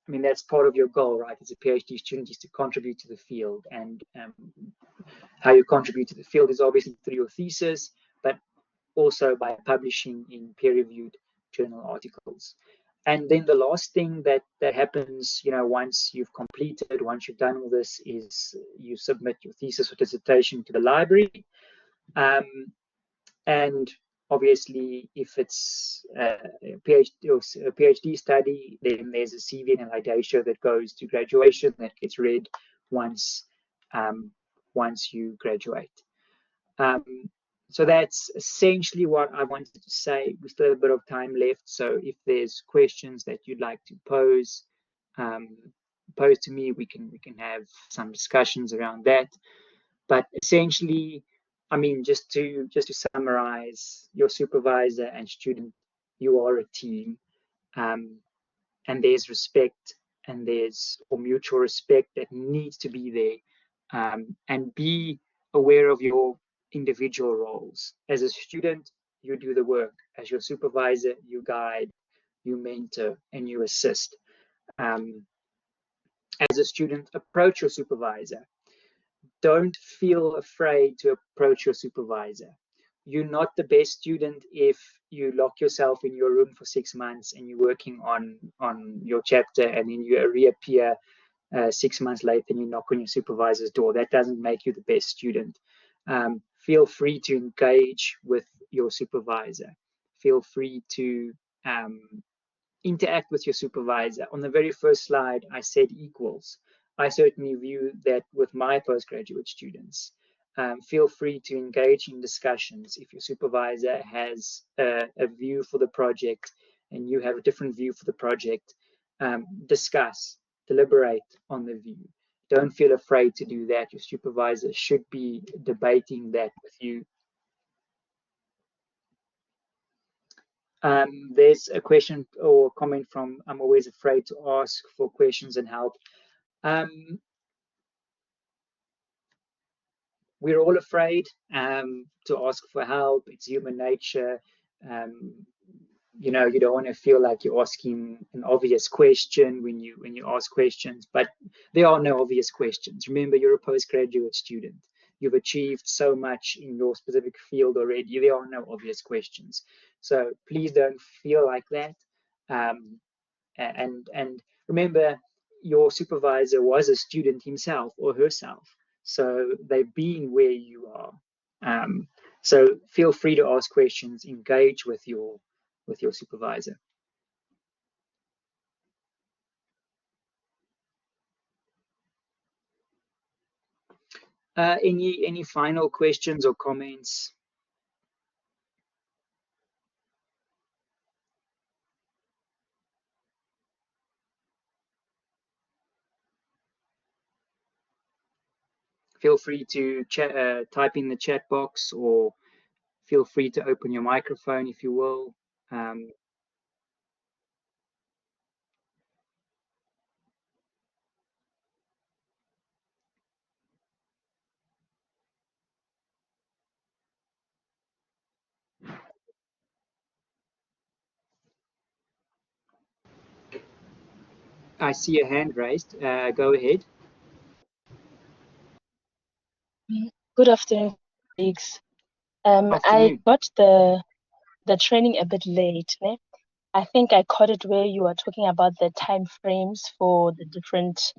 mean, that's part of your goal, right? As a PhD student, is to contribute to the field. And how you contribute to the field is obviously through your thesis, but also by publishing in peer-reviewed journal articles. And then the last thing that happens, once you've completed, once you've done all this, is you submit your thesis or dissertation to the library. And obviously, if it's a PhD study, then there's a CV and a lidatio that goes to graduation that gets read once you graduate. So that's essentially what I wanted to say. We still have a bit of time left, so if there's questions that you'd like to pose to me, we can have some discussions around that. But essentially, I mean, just to summarize, your supervisor and student, you are a team, and there's respect, and there's mutual respect that needs to be there, and be aware of your individual roles. As a student, you do the work. As your supervisor, you guide, you mentor, and you assist. As a student, approach your supervisor. Don't feel afraid to approach your supervisor. You're not the best student if you lock yourself in your room for 6 months and you're working on your chapter, and then you reappear 6 months later and you knock on your supervisor's door. That doesn't make you the best student. Feel free to engage with your supervisor. Feel free to interact with your supervisor. On the very first slide, I said equals. I certainly view that with my postgraduate students. Feel free to engage in discussions. If your supervisor has a view for the project and you have a different view for the project, discuss, deliberate on the view. Don't feel afraid to do that. Your supervisor should be debating that with you. There's a question or comment from, I'm always afraid to ask for questions and help. We're all afraid to ask for help. It's human nature. You don't want to feel like you're asking an obvious question when you ask questions, but there are no obvious questions. Remember, you're a postgraduate student. You've achieved so much in your specific field already. There are no obvious questions. So please don't feel like that. And remember, your supervisor was a student himself or herself. So they've been where you are. So feel free to ask questions, engage with your supervisor. Any final questions or comments? Feel free to type in the chat box, or feel free to open your microphone if you will. I see a hand raised. Go ahead. Good afternoon, colleagues. I got the training a bit late. Ne? I think I caught it where you were talking about the time frames for the different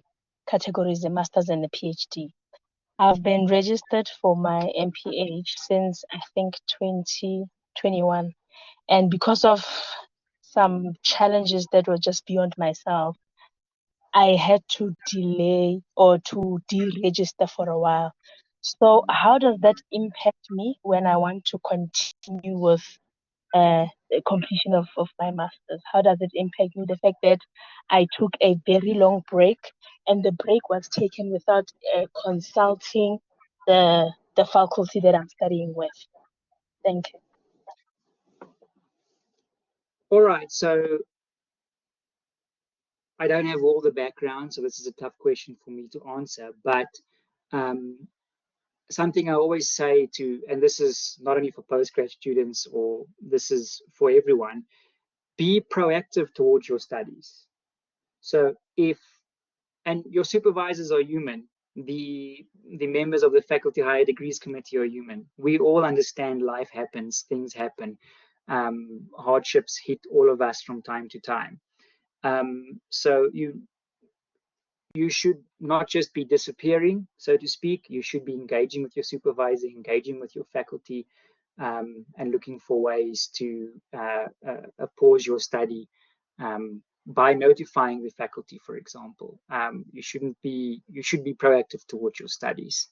categories, the master's and the PhD. I've been registered for my MPH since I think 2021, and because of some challenges that were just beyond myself, I had to delay or to deregister for a while. So how does that impact me when I want to continue with the completion of my master's? How does it impact me? The fact that I took a very long break, and the break was taken without consulting the faculty that I'm studying with. Thank you. All right, so I don't have all the background, so this is a tough question for me to answer, but something I always say to, and this is not only for postgrad students, or this is for everyone, be proactive towards your studies. So and your supervisors are human, the members of the faculty higher degrees committee are human. We all understand life happens, things happen, hardships hit all of us from time to time. So you should not just be disappearing, so to speak. You should be engaging with your supervisor, engaging with your faculty, and looking for ways to pause your study by notifying the faculty, for example. You should be proactive towards your studies.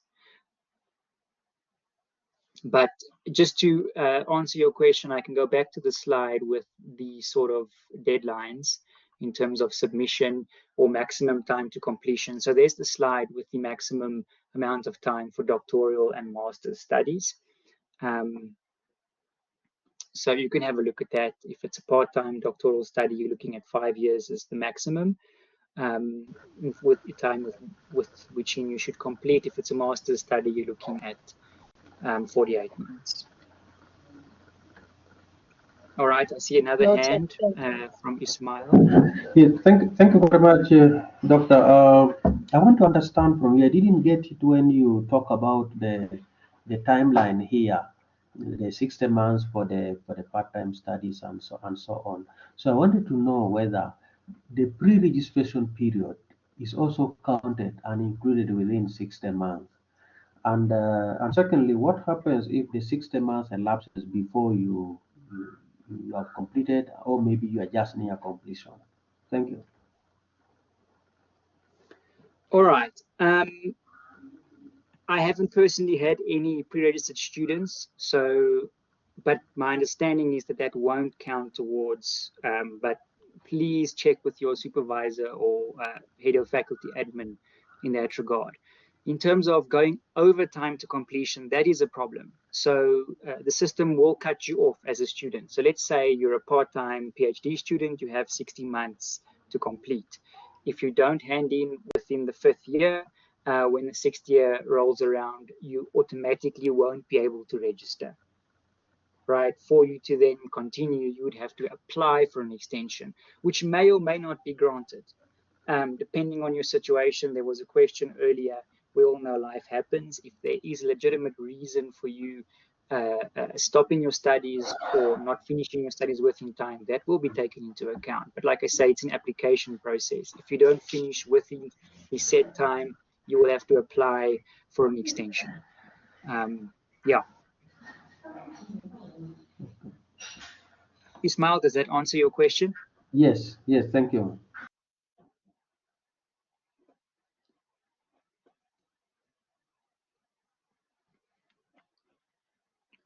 But just to answer your question, I can go back to the slide with the sort of deadlines in terms of submission or maximum time to completion. So there's the slide with the maximum amount of time for doctoral and master's studies. So you can have a look at that. If it's a part-time doctoral study, you're looking at 5 years as the maximum with the time with which you should complete. If it's a master's study, you're looking at 48 months. All right, I see another hand from Ismail. Yeah, thank you very much, Doctor. I want to understand from you. I didn't get it when you talk about the timeline here, the 60 months for the part-time studies and so on. So I wanted to know whether the pre-registration period is also counted and included within 60 months. And secondly, what happens if the 60 months elapses before you have completed, or maybe you are just near completion? Thank you. All right. I haven't personally had any pre-registered students, but my understanding is that won't count towards, but please check with your supervisor or head of faculty admin in that regard. In terms of going over time to completion, that is a problem. So the system will cut you off as a student. So let's say you're a part-time PhD student, you have 60 months to complete. If you don't hand in within the 5th year, when the 6th year rolls around, you automatically won't be able to register. Right? For you to then continue, you would have to apply for an extension, which may or may not be granted. Depending on your situation. There was a question earlier. We all know life happens. If there is a legitimate reason for you stopping your studies or not finishing your studies within time, that will be taken into account. But like I say, it's an application process. If you don't finish within the set time, you will have to apply for an extension. Yeah. Ismail, does that answer your question? Yes, thank you.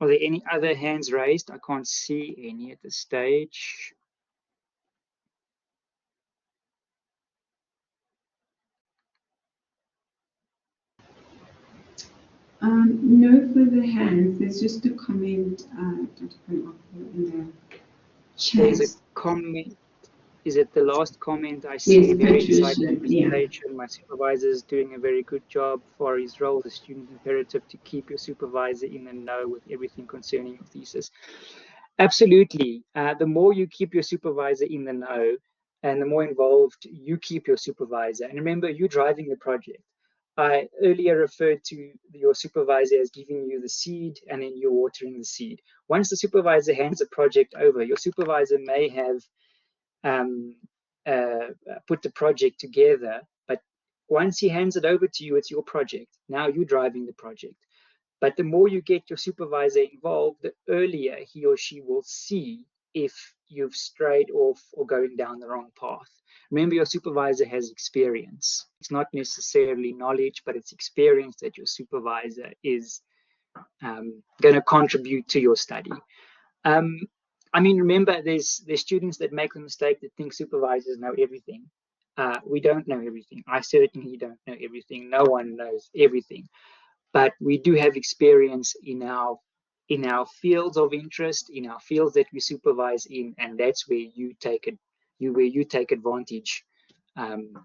Are there any other hands raised? I can't see any at this stage. No further hands. There's just a comment, Dr. in the chat. There's a comment. Is it the last comment I see? Yes, very Patricia, insightful presentation. My supervisor is doing a very good job for his role. The student imperative to keep your supervisor in the know with everything concerning your thesis. Absolutely. The more you keep your supervisor in the know and the more involved you keep your supervisor. And remember, you're driving the project. I earlier referred to your supervisor as giving you the seed and then you're watering the seed. Once the supervisor hands the project over, your supervisor may have put the project together, but once he hands it over to you, it's your project. Now you're driving the project. But the more you get your supervisor involved, the earlier he or she will see if you've strayed off or going down the wrong path. Remember, your supervisor has experience. It's not necessarily knowledge, but it's experience that your supervisor is going to contribute to your study. I mean, remember, there's students that make the mistake that think supervisors know everything. We don't know everything. I certainly don't know everything. No one knows everything. But we do have experience in our fields of interest, in our fields that we supervise in, and that's where you take advantage, and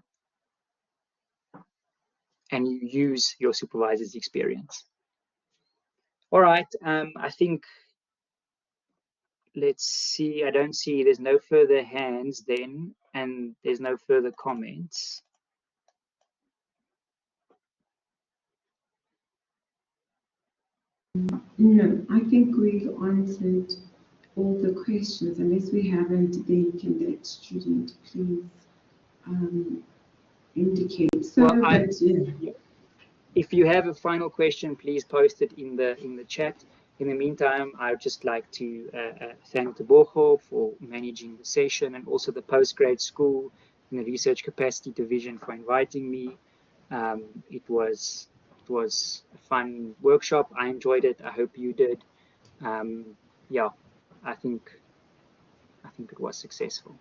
you use your supervisor's experience. All right, I think, let's see, I don't see, there's no further hands then, and there's no further comments. No, I think we've answered all the questions. Unless we haven't, then can that student please indicate. So, Well, yeah. If you have a final question, please post it in the chat. In the meantime, I'd just like to thank the Boho for managing the session, and also the postgrad school and the research capacity division for inviting me. It was a fun workshop. I enjoyed it. I hope you did. Yeah, I think it was successful.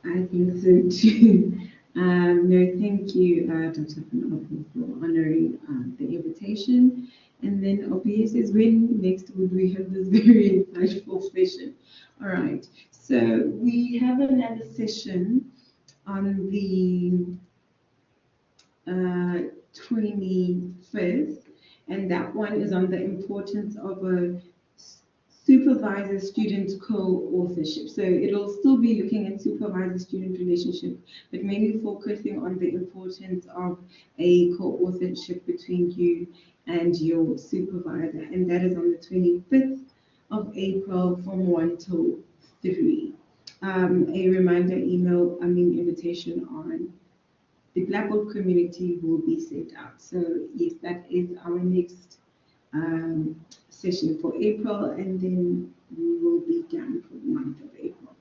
I think so too. No, thank you, Dr. Van Appel, for honoring the invitation. And then OBS is when next would we have this very insightful session? All right. So we have another session on the 21st, and that one is on the importance of a supervisor-student co-authorship. So it'll still be looking at supervisor-student relationship, but mainly focusing on the importance of a co-authorship between you and your supervisor. And that is on the 25th of April from 1 till 3. A reminder email, invitation on the Blackboard community will be sent out. So yes, that is our next session for April, and then we will be done for the month of April.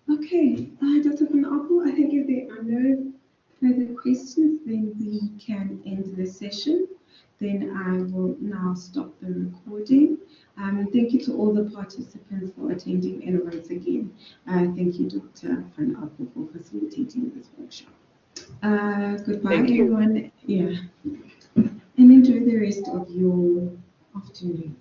Okay, Dr. Van Appel, I think if there are no further questions, then we can end the session. Then I will now stop the recording. Thank you to all the participants for attending, and once again, thank you, Dr. Van Appel, for facilitating this workshop. Goodbye, everyone. Yeah, and enjoy the rest of your afternoon.